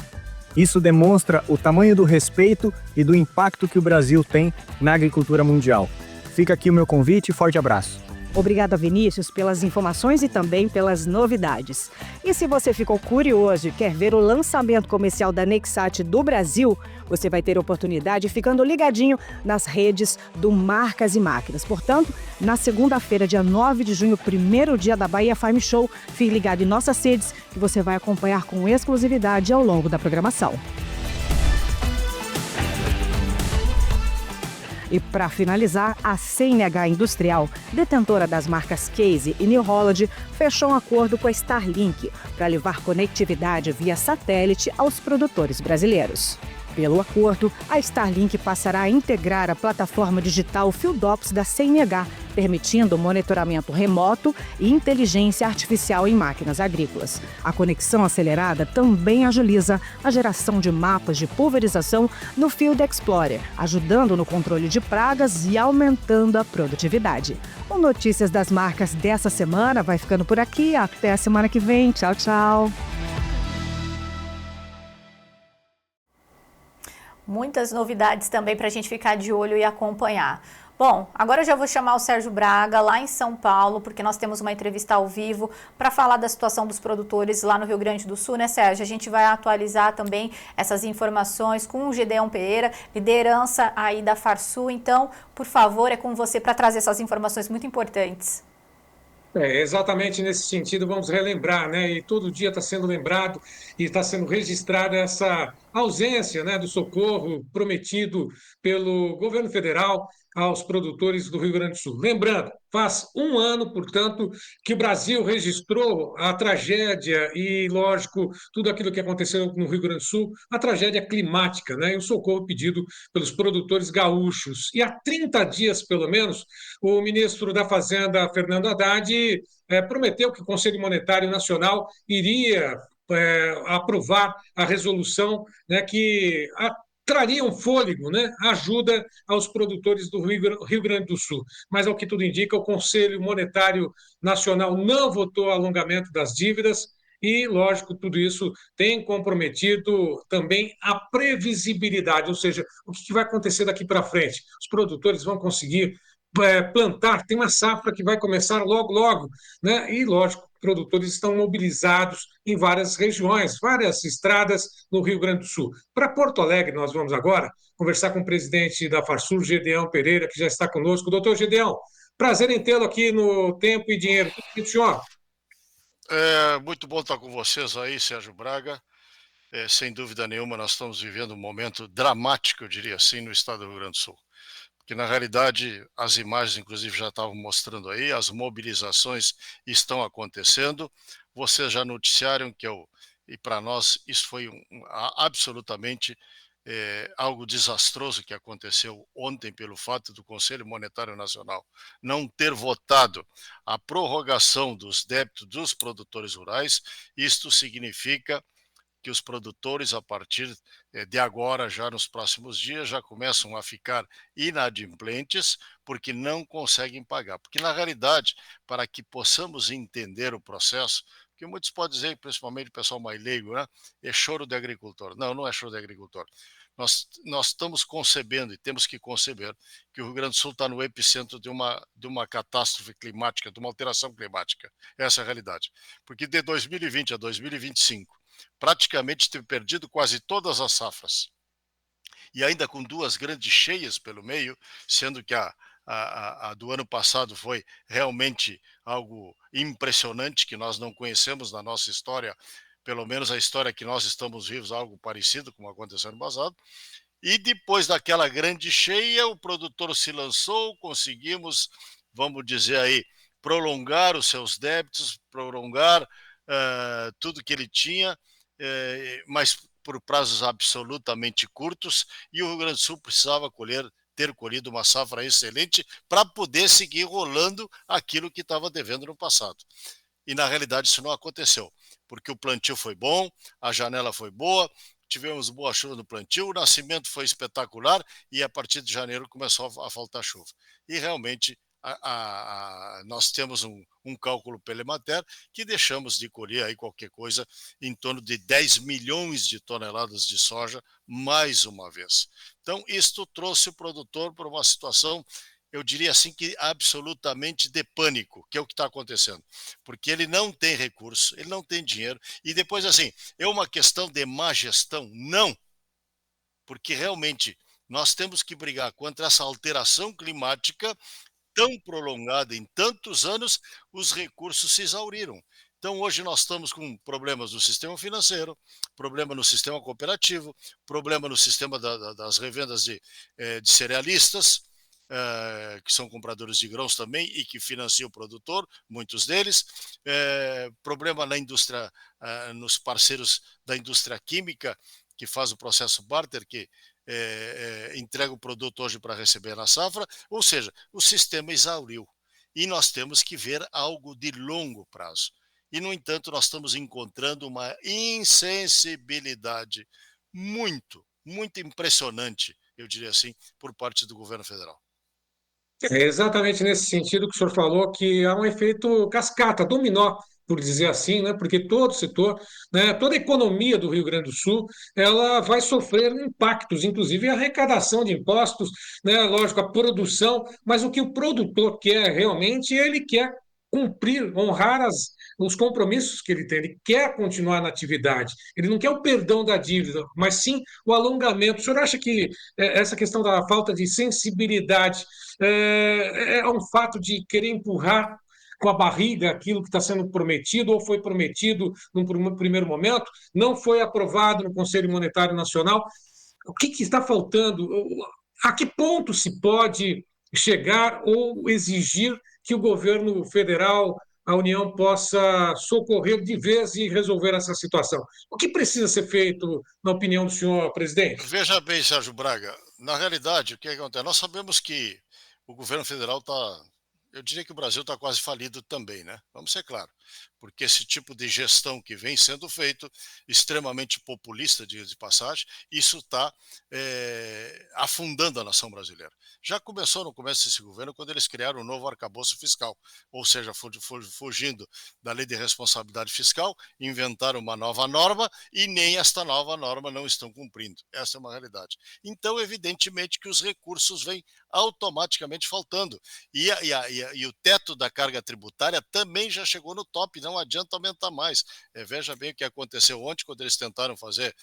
Isso demonstra o tamanho do respeito e do impacto que o Brasil tem na agricultura mundial. Fica aqui o meu convite e forte abraço. Obrigada, Vinícius, pelas informações e também pelas novidades. E se você ficou curioso e quer ver o lançamento comercial da Nexat do Brasil, você vai ter oportunidade ficando ligadinho nas redes do Marcas e Máquinas. Portanto, na segunda-feira, dia 9 de junho, primeiro dia da Bahia Farm Show, fique ligado em nossas redes que você vai acompanhar com exclusividade ao longo da programação. E para finalizar, a CNH Industrial, detentora das marcas Case e New Holland, fechou um acordo com a Starlink para levar conectividade via satélite aos produtores brasileiros. Pelo acordo, a Starlink passará a integrar a plataforma digital FieldOps da CNH, permitindo monitoramento remoto e inteligência artificial em máquinas agrícolas. A conexão acelerada também agiliza a geração de mapas de pulverização no Field Explorer, ajudando no controle de pragas e aumentando a produtividade. O Notícias das Marcas dessa semana vai ficando por aqui. Até a semana que vem. Tchau, tchau. Muitas novidades também para a gente ficar de olho e acompanhar. Bom, agora eu já vou chamar o Sérgio Braga, lá em São Paulo, porque nós temos uma entrevista ao vivo para falar da situação dos produtores lá no Rio Grande do Sul, né, Sérgio? A gente vai atualizar também essas informações com o Gedeão Pereira, liderança aí da Farsul. Então, por favor, é com você para trazer essas informações muito importantes. Exatamente nesse sentido, vamos relembrar, né? E todo dia está sendo lembrado e está sendo registrada essa ausência, né, do socorro prometido pelo governo federal aos produtores do Rio Grande do Sul. Lembrando, faz um ano, portanto, que o Brasil registrou a tragédia e, lógico, tudo aquilo que aconteceu no Rio Grande do Sul, a tragédia climática, né? E o socorro pedido pelos produtores gaúchos. E há 30 dias, pelo menos, o ministro da Fazenda, Fernando Haddad, prometeu que o Conselho Monetário Nacional iria aprovar a resolução, né, que traria um fôlego, né, ajuda aos produtores do Rio Grande do Sul. Mas, ao que tudo indica, o Conselho Monetário Nacional não votou alongamento das dívidas e, lógico, tudo isso tem comprometido também a previsibilidade, ou seja, o que vai acontecer daqui para frente. Os produtores vão conseguir plantar, tem uma safra que vai começar logo, logo, né? E, lógico, produtores estão mobilizados em várias regiões, várias estradas no Rio Grande do Sul. Para Porto Alegre, nós vamos agora conversar com o presidente da Farsul, Gedeão Pereira, que já está conosco. Doutor Gedeão, prazer em tê-lo aqui no Tempo e Dinheiro. Tudo bem, senhor? Muito bom estar com vocês aí, Sérgio Braga. Sem dúvida nenhuma, nós estamos vivendo um momento dramático, eu diria assim, no estado do Rio Grande do Sul. Que na realidade as imagens inclusive já estavam mostrando aí, as mobilizações estão acontecendo, vocês já noticiaram e para nós isso foi absolutamente algo desastroso que aconteceu ontem pelo fato do Conselho Monetário Nacional não ter votado a prorrogação dos débitos dos produtores rurais. Isto significa que os produtores, a partir de agora, já nos próximos dias, já começam a ficar inadimplentes porque não conseguem pagar. Porque, na realidade, para que possamos entender o processo, porque muitos podem dizer, principalmente o pessoal mais leigo, né, é choro de agricultor. Não, não é choro de agricultor. Nós estamos concebendo e temos que conceber que o Rio Grande do Sul está no epicentro de uma catástrofe climática, de uma alteração climática. Essa é a realidade. Porque de 2020 a 2025, praticamente teve perdido quase todas as safras. E ainda com duas grandes cheias pelo meio, sendo que a do ano passado foi realmente algo impressionante, que nós não conhecemos na nossa história, pelo menos a história que nós estamos vivos, algo parecido como aconteceu no passado. E depois daquela grande cheia, o produtor se lançou, conseguimos, vamos dizer aí, prolongar os seus débitos, prolongar tudo que ele tinha, mas por prazos absolutamente curtos, e o Rio Grande do Sul precisava ter colhido uma safra excelente para poder seguir rolando aquilo que estava devendo no passado. E na realidade isso não aconteceu, porque o plantio foi bom, a janela foi boa, tivemos boa chuva no plantio, o nascimento foi espetacular e a partir de janeiro começou a faltar chuva. E realmente nós temos um cálculo pela Emater que deixamos de colher aí qualquer coisa em torno de 10 milhões de toneladas de soja mais uma vez. Então, isto trouxe o produtor para uma situação, eu diria assim, que absolutamente de pânico, que é o que está acontecendo. Porque ele não tem recurso, ele não tem dinheiro, e depois, assim, é uma questão de má gestão? Não! Porque realmente nós temos que brigar contra essa alteração climática tão prolongada em tantos anos, os recursos se exauriram. Então, hoje nós estamos com problemas no sistema financeiro, problema no sistema cooperativo, problema no sistema das revendas de cerealistas, que são compradores de grãos também e que financiam o produtor, muitos deles, problema na indústria, nos parceiros da indústria química, que faz o processo barter, que entrega o produto hoje para receber na safra, ou seja, o sistema exauriu. E nós temos que ver algo de longo prazo. E, no entanto, nós estamos encontrando uma insensibilidade muito, muito impressionante, eu diria assim, por parte do governo federal. É exatamente nesse sentido que o senhor falou, que há um efeito cascata, dominó, por dizer assim, né? Porque todo o setor, né, toda a economia do Rio Grande do Sul, ela vai sofrer impactos, inclusive a arrecadação de impostos, né? Lógico, a produção, mas o que o produtor quer realmente, ele quer cumprir, honrar os compromissos que ele tem, ele quer continuar na atividade, ele não quer o perdão da dívida, mas sim o alongamento. O senhor acha que essa questão da falta de sensibilidade é um fato de querer empurrar com a barriga aquilo que está sendo prometido, ou foi prometido num primeiro momento, não foi aprovado no Conselho Monetário Nacional. O que está faltando? A que ponto se pode chegar ou exigir que o governo federal, a União, possa socorrer de vez e resolver essa situação? O que precisa ser feito, na opinião do senhor presidente? Veja bem, Sérgio Braga, na realidade, o que acontece? Nós sabemos que o governo federal está. Eu diria que o Brasil está quase falido também, né? Vamos ser claros. Porque esse tipo de gestão que vem sendo feito, extremamente populista, diga de passagem, isso está afundando a nação brasileira. Já começou no começo desse governo, quando eles criaram o novo arcabouço fiscal, ou seja, fugindo da lei de responsabilidade fiscal, inventaram uma nova norma e nem esta nova norma não estão cumprindo. Essa é uma realidade. Então, evidentemente que os recursos vêm automaticamente faltando. E o teto da carga tributária também já chegou no top, não adianta aumentar mais. Veja bem o que aconteceu ontem, quando eles tentaram fazer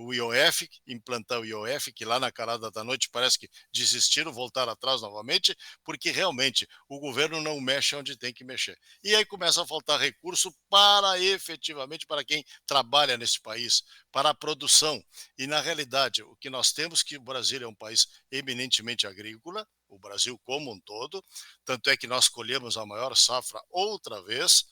o IOF, implantar o IOF, que lá na calada da noite parece que desistiram, voltaram atrás novamente, porque realmente o governo não mexe onde tem que mexer. E aí começa a faltar recurso para efetivamente para quem trabalha nesse país, para a produção. E na realidade, o que nós temos que o Brasil é um país eminentemente agrícola, o Brasil como um todo, tanto é que nós colhemos a maior safra outra vez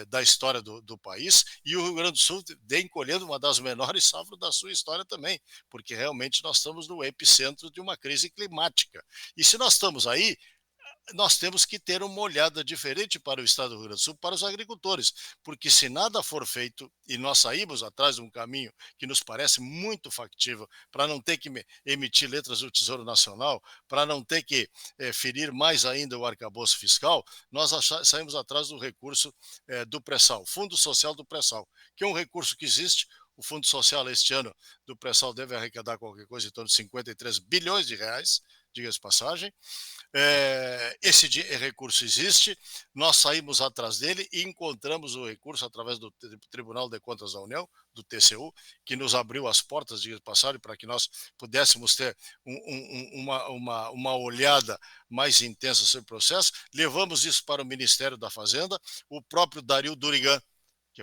da história do país, e o Rio Grande do Sul vem colhendo uma das menores safras da sua história também, porque realmente nós estamos no epicentro de uma crise climática. E se nós estamos aí, nós temos que ter uma olhada diferente para o estado do Rio Grande do Sul, para os agricultores, porque se nada for feito, e nós saímos atrás de um caminho que nos parece muito factível, para não ter que emitir letras do Tesouro Nacional, para não ter que ferir mais ainda o arcabouço fiscal, nós saímos atrás do recurso do pré-sal, Fundo Social do Pré-sal, que é um recurso que existe. O Fundo Social este ano do pré-sal deve arrecadar qualquer coisa em torno de 53 bilhões de reais, diga-se de passagem. Esse recurso existe, nós saímos atrás dele e encontramos o recurso através do Tribunal de Contas da União, do TCU, que nos abriu as portas, diga-se de passagem, para que nós pudéssemos ter uma olhada mais intensa sobre o processo. Levamos isso para o Ministério da Fazenda, o próprio Dario Durigan, que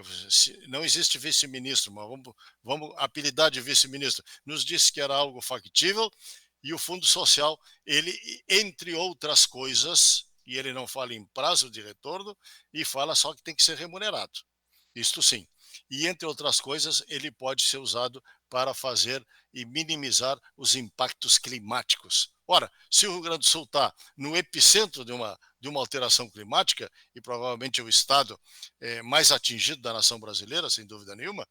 não existe vice-ministro, mas vamos apelidar de vice-ministro, nos disse que era algo factível. E o Fundo Social, ele, entre outras coisas, e ele não fala em prazo de retorno, e fala só que tem que ser remunerado. Isto sim. E, entre outras coisas, ele pode ser usado para fazer e minimizar os impactos climáticos. Ora, se o Rio Grande do Sul está no epicentro de uma alteração climática, e provavelmente é o estado mais atingido da nação brasileira, sem dúvida nenhuma,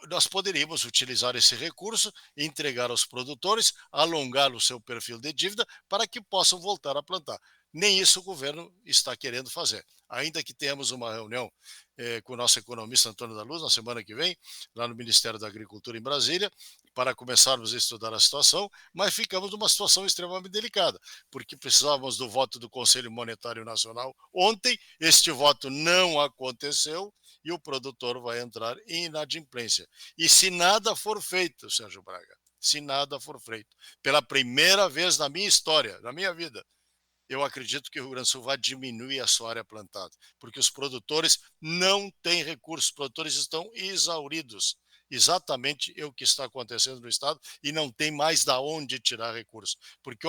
nós poderíamos utilizar esse recurso, entregar aos produtores, alongar o seu perfil de dívida para que possam voltar a plantar. Nem isso o governo está querendo fazer. Ainda que tenhamos uma reunião com o nosso economista Antônio da Luz na semana que vem, lá no Ministério da Agricultura em Brasília, para começarmos a estudar a situação, mas ficamos numa situação extremamente delicada, porque precisávamos do voto do Conselho Monetário Nacional ontem, este voto não aconteceu, e o produtor vai entrar em inadimplência. E se nada for feito, Sérgio Braga, se nada for feito, pela primeira vez na minha história, na minha vida, eu acredito que o Rio Grande do Sul vai diminuir a sua área plantada, porque os produtores não têm recursos, os produtores estão exauridos. Exatamente o que está acontecendo no estado e não tem mais da onde tirar recursos. Porque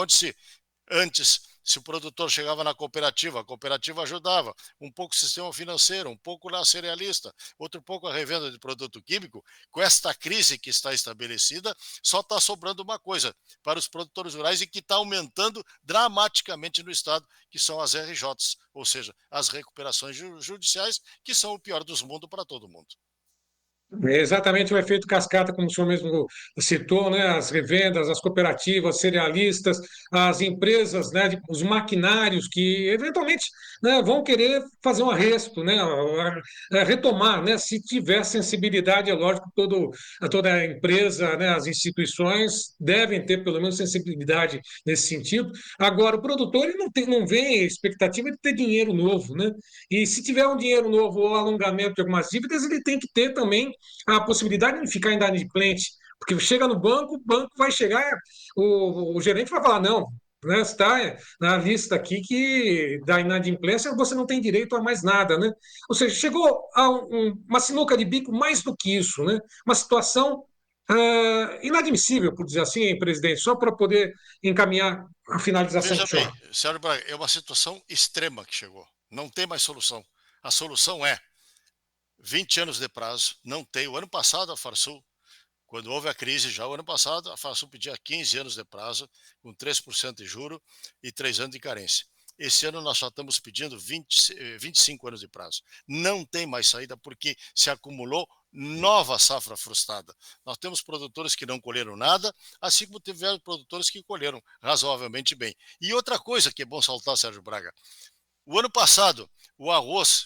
antes, se o produtor chegava na cooperativa, a cooperativa ajudava, um pouco o sistema financeiro, um pouco lá cerealista, outro pouco a revenda de produto químico. Com esta crise que está estabelecida, só está sobrando uma coisa para os produtores rurais e que está aumentando dramaticamente no estado, que são as RJs, ou seja, as recuperações judiciais, que são o pior dos mundos para todo mundo. É exatamente o efeito cascata, como o senhor mesmo citou, né? As revendas, as cooperativas, cerealistas, as empresas, né? Os maquinários que eventualmente, né, vão querer fazer um arresto, né? Retomar, né? Se tiver sensibilidade, é lógico, toda empresa, né? As instituições devem ter pelo menos sensibilidade nesse sentido. Agora, o produtor ele não vê expectativa de ter dinheiro novo, né? E se tiver um dinheiro novo ou alongamento de algumas dívidas, ele tem que ter também a possibilidade de ficar inadimplente, porque chega no banco, o banco vai chegar, o gerente vai falar, não, né? Está na lista aqui que da inadimplência você não tem direito a mais nada, né? Ou seja, chegou a uma sinuca de bico mais do que isso, né? Uma situação inadmissível, por dizer assim, presidente, só para poder encaminhar a finalização do Veja bem, senhor. Sérgio Braga, é uma situação extrema que chegou. Não tem mais solução. A solução é 20 anos de prazo, não tem. O ano passado a Farsul, quando houve a crise, já o ano passado, a Farsul pedia 15 anos de prazo, com 3% de juro e 3 anos de carência. Esse ano nós só estamos pedindo 25 anos de prazo. Não tem mais saída porque se acumulou nova safra frustrada. Nós temos produtores que não colheram nada, assim como tiveram produtores que colheram razoavelmente bem. E outra coisa que é bom saltar, Sérgio Braga, o ano passado, o arroz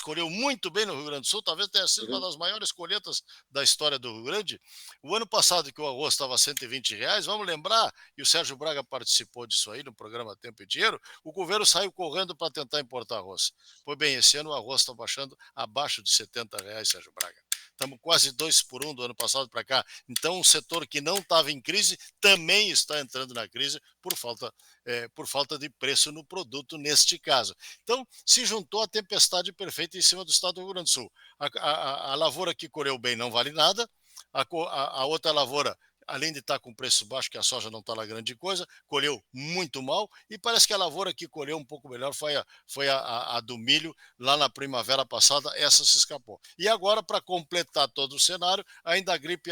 colheu muito bem no Rio Grande do Sul, talvez tenha sido uma das maiores colheitas da história do Rio Grande. O ano passado, que o arroz estava a R$ 120, vamos lembrar, e o Sérgio Braga participou disso aí no programa Tempo e Dinheiro, o governo saiu correndo para tentar importar arroz. Pois bem, esse ano o arroz está baixando abaixo de R$ 70, Sérgio Braga. Estamos quase 2 por 1 do ano passado para cá. Então, um setor que não estava em crise também está entrando na crise por falta de preço no produto neste caso. Então, se juntou a tempestade perfeita em cima do estado do Rio Grande do Sul. A lavoura que colheu bem não vale nada, a outra lavoura, além de estar com preço baixo, que a soja não está lá grande coisa, colheu muito mal, e parece que a lavoura que colheu um pouco melhor foi a do milho, lá na primavera passada, essa se escapou. E agora, para completar todo o cenário, ainda a gripe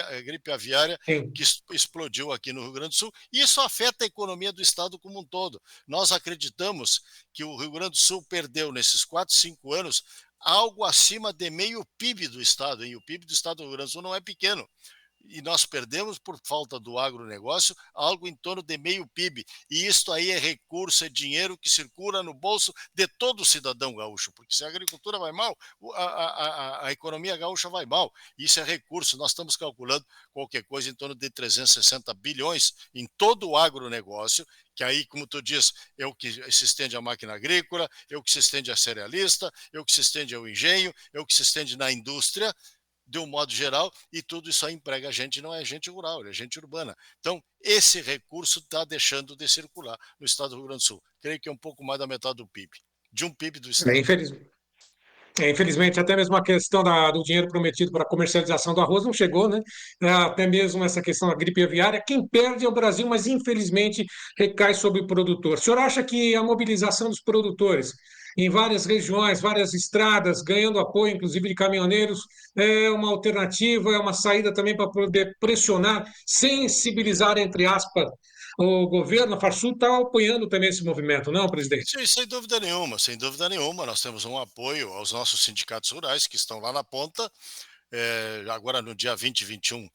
aviária, que explodiu aqui no Rio Grande do Sul, e isso afeta a economia do estado como um todo. Nós acreditamos que o Rio Grande do Sul perdeu, nesses 4, 5 anos, algo acima de meio PIB do estado, e o PIB do estado do Rio Grande do Sul não é pequeno. E nós perdemos, por falta do agronegócio, algo em torno de meio PIB. E isto aí é recurso, é dinheiro que circula no bolso de todo cidadão gaúcho, porque se a agricultura vai mal, a economia gaúcha vai mal. Isso é recurso. Nós estamos calculando qualquer coisa em torno de 360 bilhões em todo o agronegócio, que aí, como tu diz, é o que se estende à máquina agrícola, é o que se estende à cerealista, é o que se estende ao engenho, é o que se estende na indústria, de um modo geral, e tudo isso aí emprega gente, não é gente rural, é gente urbana. Então, esse recurso está deixando de circular no estado do Rio Grande do Sul. Creio que é um pouco mais da metade do PIB, de um PIB do estado. Infelizmente, até mesmo a questão do dinheiro prometido para a comercialização do arroz não chegou, né? Até mesmo essa questão da gripe aviária. Quem perde é o Brasil, mas infelizmente recai sobre o produtor. O senhor acha que a mobilização dos produtores em várias regiões, várias estradas, ganhando apoio, inclusive de caminhoneiros, é uma alternativa, é uma saída também para poder pressionar, sensibilizar, entre aspas, o governo? A Farsul está apoiando também esse movimento, não, presidente? Sim, sem dúvida nenhuma, sem dúvida nenhuma. Nós temos um apoio aos nossos sindicatos rurais que estão lá na ponta. Agora no dia 20 e 21,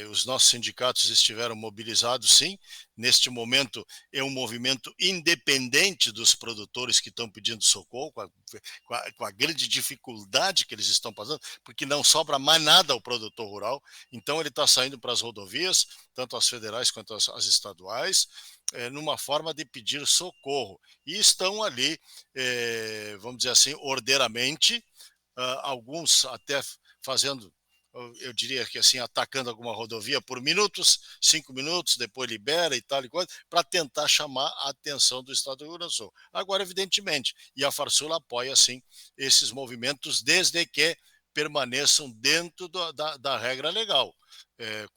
os nossos sindicatos estiveram mobilizados, sim. Neste momento é um movimento independente dos produtores que estão pedindo socorro, com a grande dificuldade que eles estão passando, porque não sobra mais nada ao produtor rural. Então ele está saindo para as rodovias, tanto as federais quanto as estaduais, numa forma de pedir socorro. E estão ali, vamos dizer assim, ordeiramente, alguns até fazendo, eu diria que assim, atacando alguma rodovia por minutos, 5 minutos, depois libera e tal e coisa, para tentar chamar a atenção do estado do Rio Grande do Sul. Agora, evidentemente, e a Farsul apoia, sim, esses movimentos, desde que permaneçam dentro da regra legal.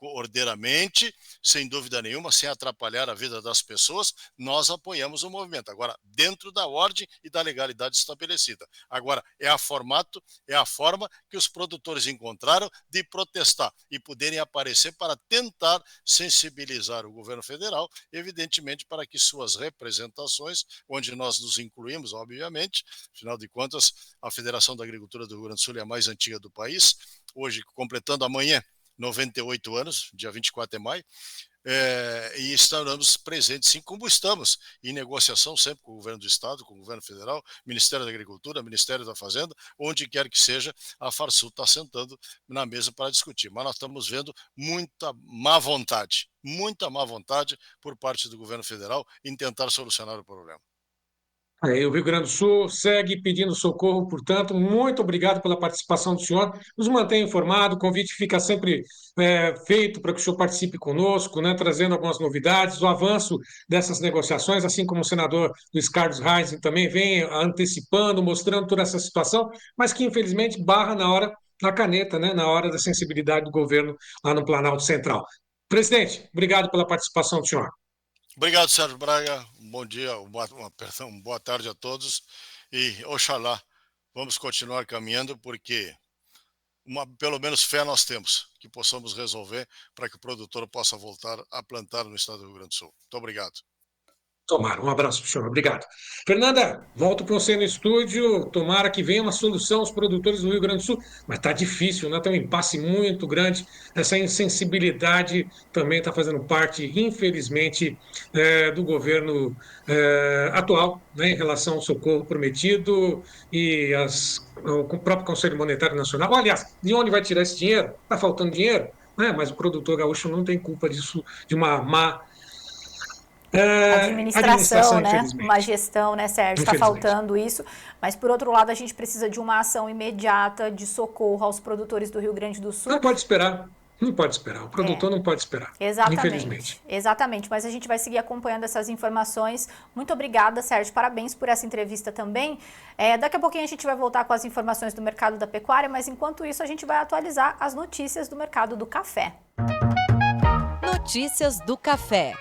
Ordeiramente, sem dúvida nenhuma, sem atrapalhar a vida das pessoas, nós apoiamos o movimento. Agora, dentro da ordem e da legalidade estabelecida. Agora, é a forma que os produtores encontraram de protestar e poderem aparecer para tentar sensibilizar o governo federal, evidentemente, para que suas representações, onde nós nos incluímos, obviamente, afinal de contas, a Federação da Agricultura do Rio Grande do Sul é a mais antiga do país, hoje completando amanhã 98 anos, dia 24 de maio, e estaremos presentes, sim, como estamos, em negociação sempre com o governo do Estado, com o governo federal, Ministério da Agricultura, Ministério da Fazenda, onde quer que seja, a Farsul está sentando na mesa para discutir. Mas nós estamos vendo muita má vontade por parte do governo federal em tentar solucionar o problema. Aí, o Rio Grande do Sul segue pedindo socorro, portanto, muito obrigado pela participação do senhor. Nos mantenha informado, o convite fica sempre feito para que o senhor participe conosco, né, trazendo algumas novidades, o avanço dessas negociações, assim como o senador Luiz Carlos Reis também vem antecipando, mostrando toda essa situação, mas que infelizmente barra na hora da caneta, né, na hora da sensibilidade do governo lá no Planalto Central. Presidente, obrigado pela participação do senhor. Obrigado, Sérgio Braga. Um bom dia, uma boa tarde a todos. E, oxalá, vamos continuar caminhando, porque pelo menos fé nós temos, que possamos resolver para que o produtor possa voltar a plantar no estado do Rio Grande do Sul. Muito obrigado. Tomara. Um abraço para o senhor. Obrigado. Fernanda, volto com você no estúdio. Tomara que venha uma solução aos produtores do Rio Grande do Sul, mas está difícil, né? Tem um impasse muito grande. Essa insensibilidade também está fazendo parte, infelizmente, do governo atual, né, em relação ao socorro prometido e o próprio Conselho Monetário Nacional. Aliás, de onde vai tirar esse dinheiro? Está faltando dinheiro? Né? Mas o produtor gaúcho não tem culpa disso, de uma má administração, né? Uma gestão, né, Sérgio? Está faltando isso. Mas, por outro lado, a gente precisa de uma ação imediata de socorro aos produtores do Rio Grande do Sul. Não pode esperar. Não pode esperar. O produtor não pode esperar. Exatamente. Infelizmente. Exatamente. Mas a gente vai seguir acompanhando essas informações. Muito obrigada, Sérgio. Parabéns por essa entrevista também. Daqui a pouquinho a gente vai voltar com as informações do mercado da pecuária, mas enquanto isso a gente vai atualizar as notícias do mercado do café. Notícias do café.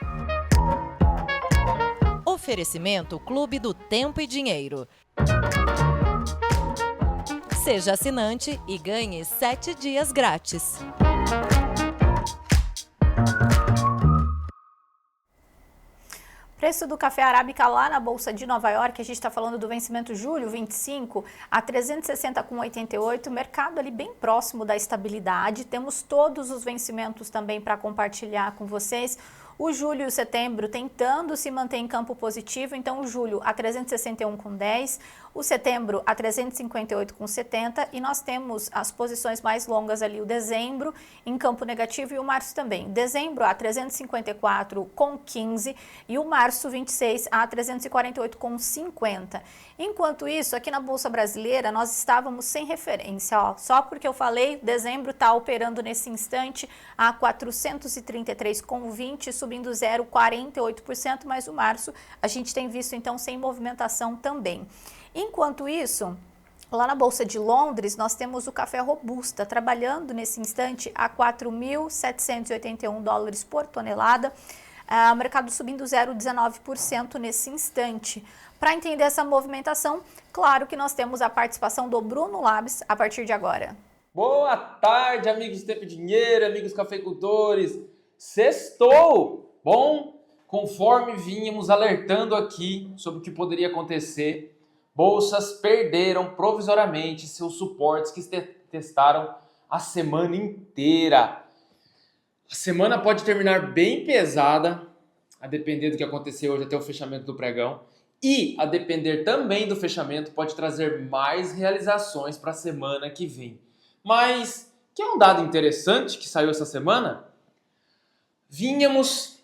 Oferecimento Clube do Tempo e Dinheiro. Seja assinante e ganhe 7 dias grátis. Preço do café arábica lá na Bolsa de Nova York, a gente está falando do vencimento julho 25 a 360,88, mercado ali bem próximo da estabilidade. Temos todos os vencimentos também para compartilhar com vocês. O julho e o setembro tentando se manter em campo positivo, então o julho a 361,10, o setembro a 358,70 e nós temos as posições mais longas ali, o dezembro em campo negativo e o março também. Dezembro a 354,15 e o março 26 a 348,50. Enquanto isso, aqui na Bolsa Brasileira nós estávamos sem referência, ó, só porque eu falei, dezembro está operando nesse instante a 433,20, subindo 0,48%, mas o março a gente tem visto então sem movimentação também. Enquanto isso, lá na Bolsa de Londres, nós temos o café Robusta trabalhando nesse instante a 4.781 dólares por tonelada, o mercado subindo 0,19% nesse instante. Para entender essa movimentação, claro que nós temos a participação do Bruno Labs a partir de agora. Boa tarde, amigos do Tempo e Dinheiro, amigos cafeicultores. Sextou! Bom, conforme vínhamos alertando aqui sobre o que poderia acontecer, bolsas perderam provisoriamente seus suportes que testaram a semana inteira. A semana pode terminar bem pesada, a depender do que acontecer hoje até o fechamento do pregão, e a depender também do fechamento pode trazer mais realizações para a semana que vem. Mas, que é um dado interessante que saiu essa semana? Vínhamos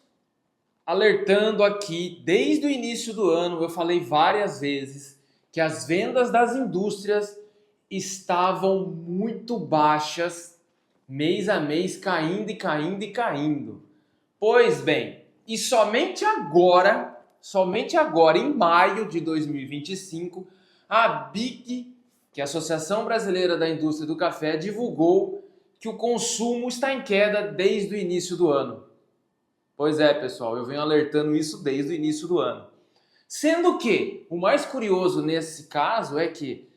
alertando aqui desde o início do ano, eu falei várias vezes, que as vendas das indústrias estavam muito baixas, mês a mês, caindo e caindo e caindo. Pois bem, e somente agora, em maio de 2025, a ABIC, que é a Associação Brasileira da Indústria do Café, divulgou que o consumo está em queda desde o início do ano. Pois é, pessoal, eu venho alertando isso desde o início do ano. Sendo que o mais curioso nesse caso é que,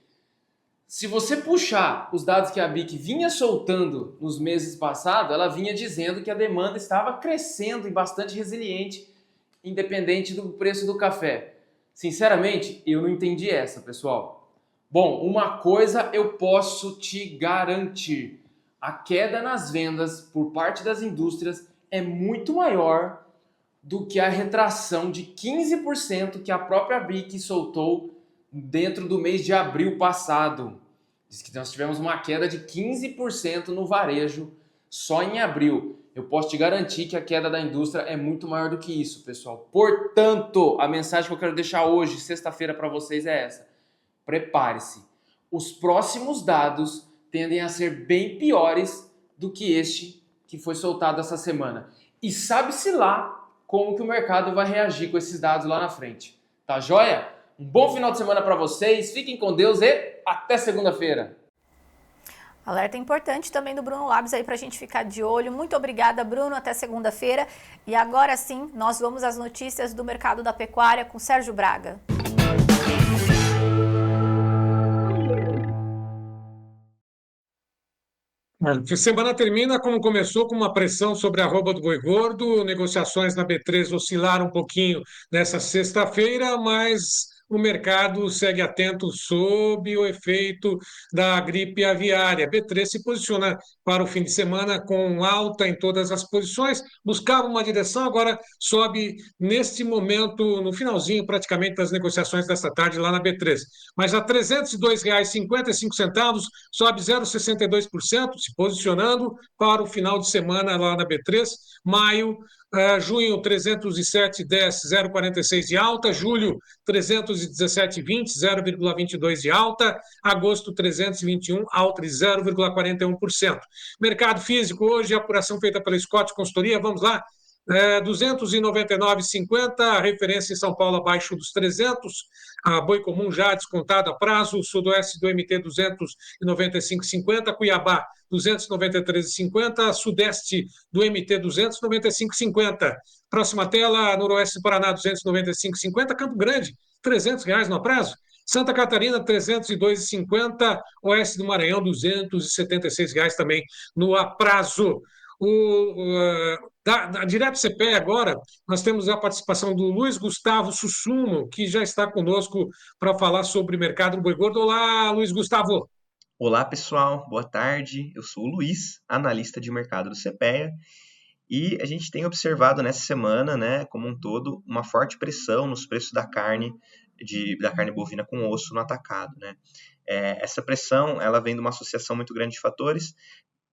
se você puxar os dados que a ABIC vinha soltando nos meses passados, ela vinha dizendo que a demanda estava crescendo e bastante resiliente, independente do preço do café. Sinceramente, eu não entendi essa, pessoal. Bom, uma coisa eu posso te garantir. A queda nas vendas por parte das indústrias é muito maior do que a retração de 15% que a própria ABIC soltou dentro do mês de abril passado. Diz que nós tivemos uma queda de 15% no varejo só em abril. eu posso te garantir que a queda da indústria é muito maior do que isso, pessoal. Portanto, a mensagem que eu quero deixar hoje, sexta-feira, para vocês é essa. Prepare-se. Os próximos dados tendem a ser bem piores do que este que foi soltado essa semana. E sabe-se lá como que o mercado vai reagir com esses dados lá na frente. Tá joia? Um bom final de semana para vocês, fiquem com Deus e até segunda-feira. Alerta importante também do Bruno Labs aí para a gente ficar de olho. Muito obrigada, Bruno. Até segunda-feira. E agora sim, nós vamos às notícias do mercado da pecuária com Sérgio Braga. A semana termina como começou, com uma pressão sobre a arroba do boi gordo. Negociações na B3 oscilaram um pouquinho nessa sexta-feira, mas o mercado segue atento sob o efeito da gripe aviária. B3 se posiciona para o fim de semana com alta em todas as posições, buscava uma direção, agora sobe neste momento, no finalzinho praticamente das negociações desta tarde lá na B3. Mas a R$ 302,55, sobe 0,62%, se posicionando para o final de semana lá na B3. Maio, junho 307,10, 0,46 de alta. Julho 317,20, 0,22 de alta. Agosto 321, alta de 0,41%. Mercado físico hoje, apuração feita pela Scott Consultoria, vamos lá. 299,50, referência em São Paulo abaixo dos 300, a boi comum já descontado a prazo, sudoeste do MT 295,50, Cuiabá 293,50, sudeste do MT 295,50. Próxima tela, noroeste do Paraná 295,50, Campo Grande R$300 no aprazo. Santa Catarina, R$ 302,50, oeste do Maranhão, R$ 276 também no aprazo. Direto CPE agora, nós temos a participação do Luiz Gustavo Sussumo, que já está conosco para falar sobre o mercado do boi gordo. Olá, Luiz Gustavo. Olá, pessoal. Boa tarde. Eu sou o Luiz, analista de mercado do CPEA, e a gente tem observado nessa semana, né, como um todo, uma forte pressão nos preços da carne bovina com osso no atacado, né? Essa pressão, ela vem de uma associação muito grande de fatores,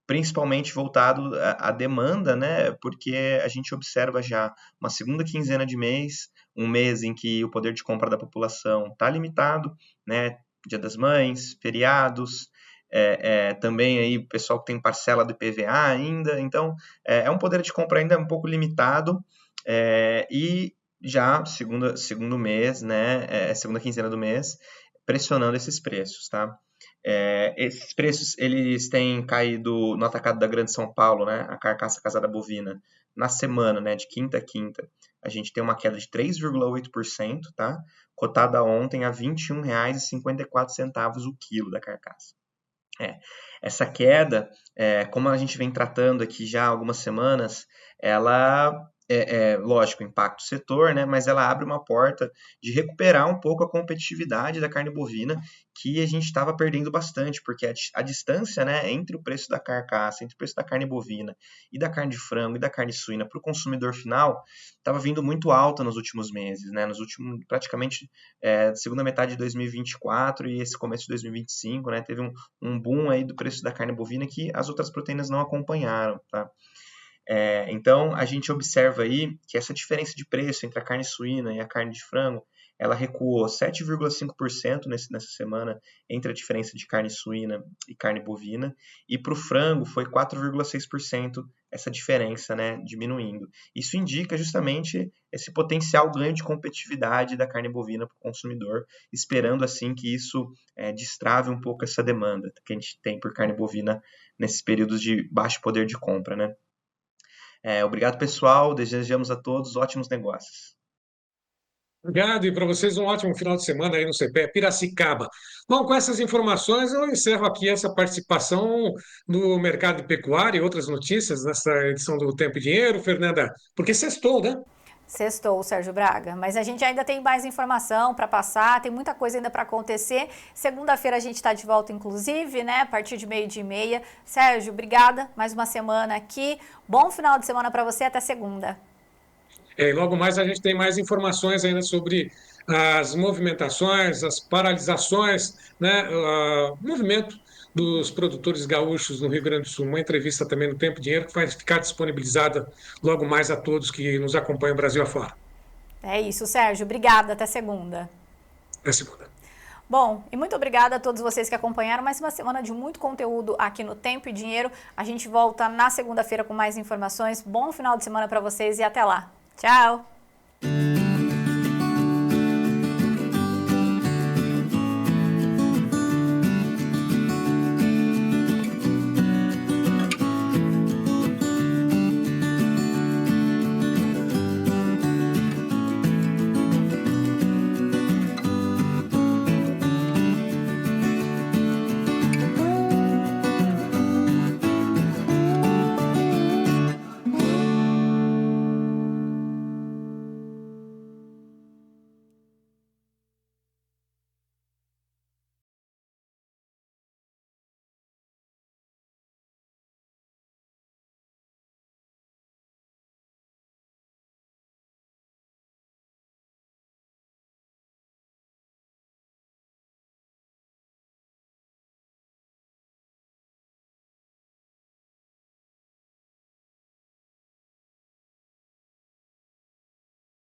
principalmente voltado à demanda, né? Porque a gente observa já uma segunda quinzena de mês, um mês em que o poder de compra da população está limitado, né? Dia das Mães, feriados, também aí o pessoal que tem parcela do IPVA ainda, então é um poder de compra ainda um pouco limitado, e já segundo mês, né? Segunda quinzena do mês, pressionando esses preços, tá? Esses preços eles têm caído no atacado da Grande São Paulo, né, a carcaça casada bovina, na semana, né, de quinta a quinta, a gente tem uma queda de 3,8%, tá? Cotada ontem a R$ 21,54 o quilo da carcaça. Essa queda, como a gente vem tratando aqui já há algumas semanas, ela lógico, impacta o setor, né, mas ela abre uma porta de recuperar um pouco a competitividade da carne bovina, que a gente estava perdendo bastante, porque a distância, né, entre o preço da carcaça, entre o preço da carne bovina e da carne de frango e da carne suína para o consumidor final, estava vindo muito alta nos últimos meses, né, praticamente segunda metade de 2024 e esse começo de 2025, né, teve um boom aí do preço da carne bovina que as outras proteínas não acompanharam, tá? Então, a gente observa aí que essa diferença de preço entre a carne suína e a carne de frango, ela recuou 7,5% nessa semana entre a diferença de carne suína e carne bovina, e para o frango foi 4,6% essa diferença, né, diminuindo. Isso indica justamente esse potencial ganho de competitividade da carne bovina para o consumidor, esperando assim que isso destrave um pouco essa demanda que a gente tem por carne bovina nesses períodos de baixo poder de compra, né? Obrigado, pessoal. Desejamos a todos ótimos negócios. Obrigado, e para vocês um ótimo final de semana aí no CPE Piracicaba. Bom, com essas informações eu encerro aqui essa participação do mercado de pecuária e outras notícias nessa edição do Tempo e Dinheiro, Fernanda, porque sextou, né? Sextou, Sérgio Braga, mas a gente ainda tem mais informação para passar, tem muita coisa ainda para acontecer. Segunda-feira a gente está de volta, inclusive, né? A partir de 12h30. Sérgio, obrigada, mais uma semana aqui. Bom final de semana para você, até segunda. E logo mais a gente tem mais informações ainda sobre as movimentações, as paralisações, né? Movimento dos produtores gaúchos no Rio Grande do Sul. Uma entrevista também no Tempo e Dinheiro que vai ficar disponibilizada logo mais a todos que nos acompanham Brasil afora. É isso, Sérgio. Obrigada. Até segunda. Até segunda. Bom, e muito obrigada a todos vocês que acompanharam mais uma semana de muito conteúdo aqui no Tempo e Dinheiro. A gente volta na segunda-feira com mais informações. Bom final de semana para vocês e até lá. Tchau!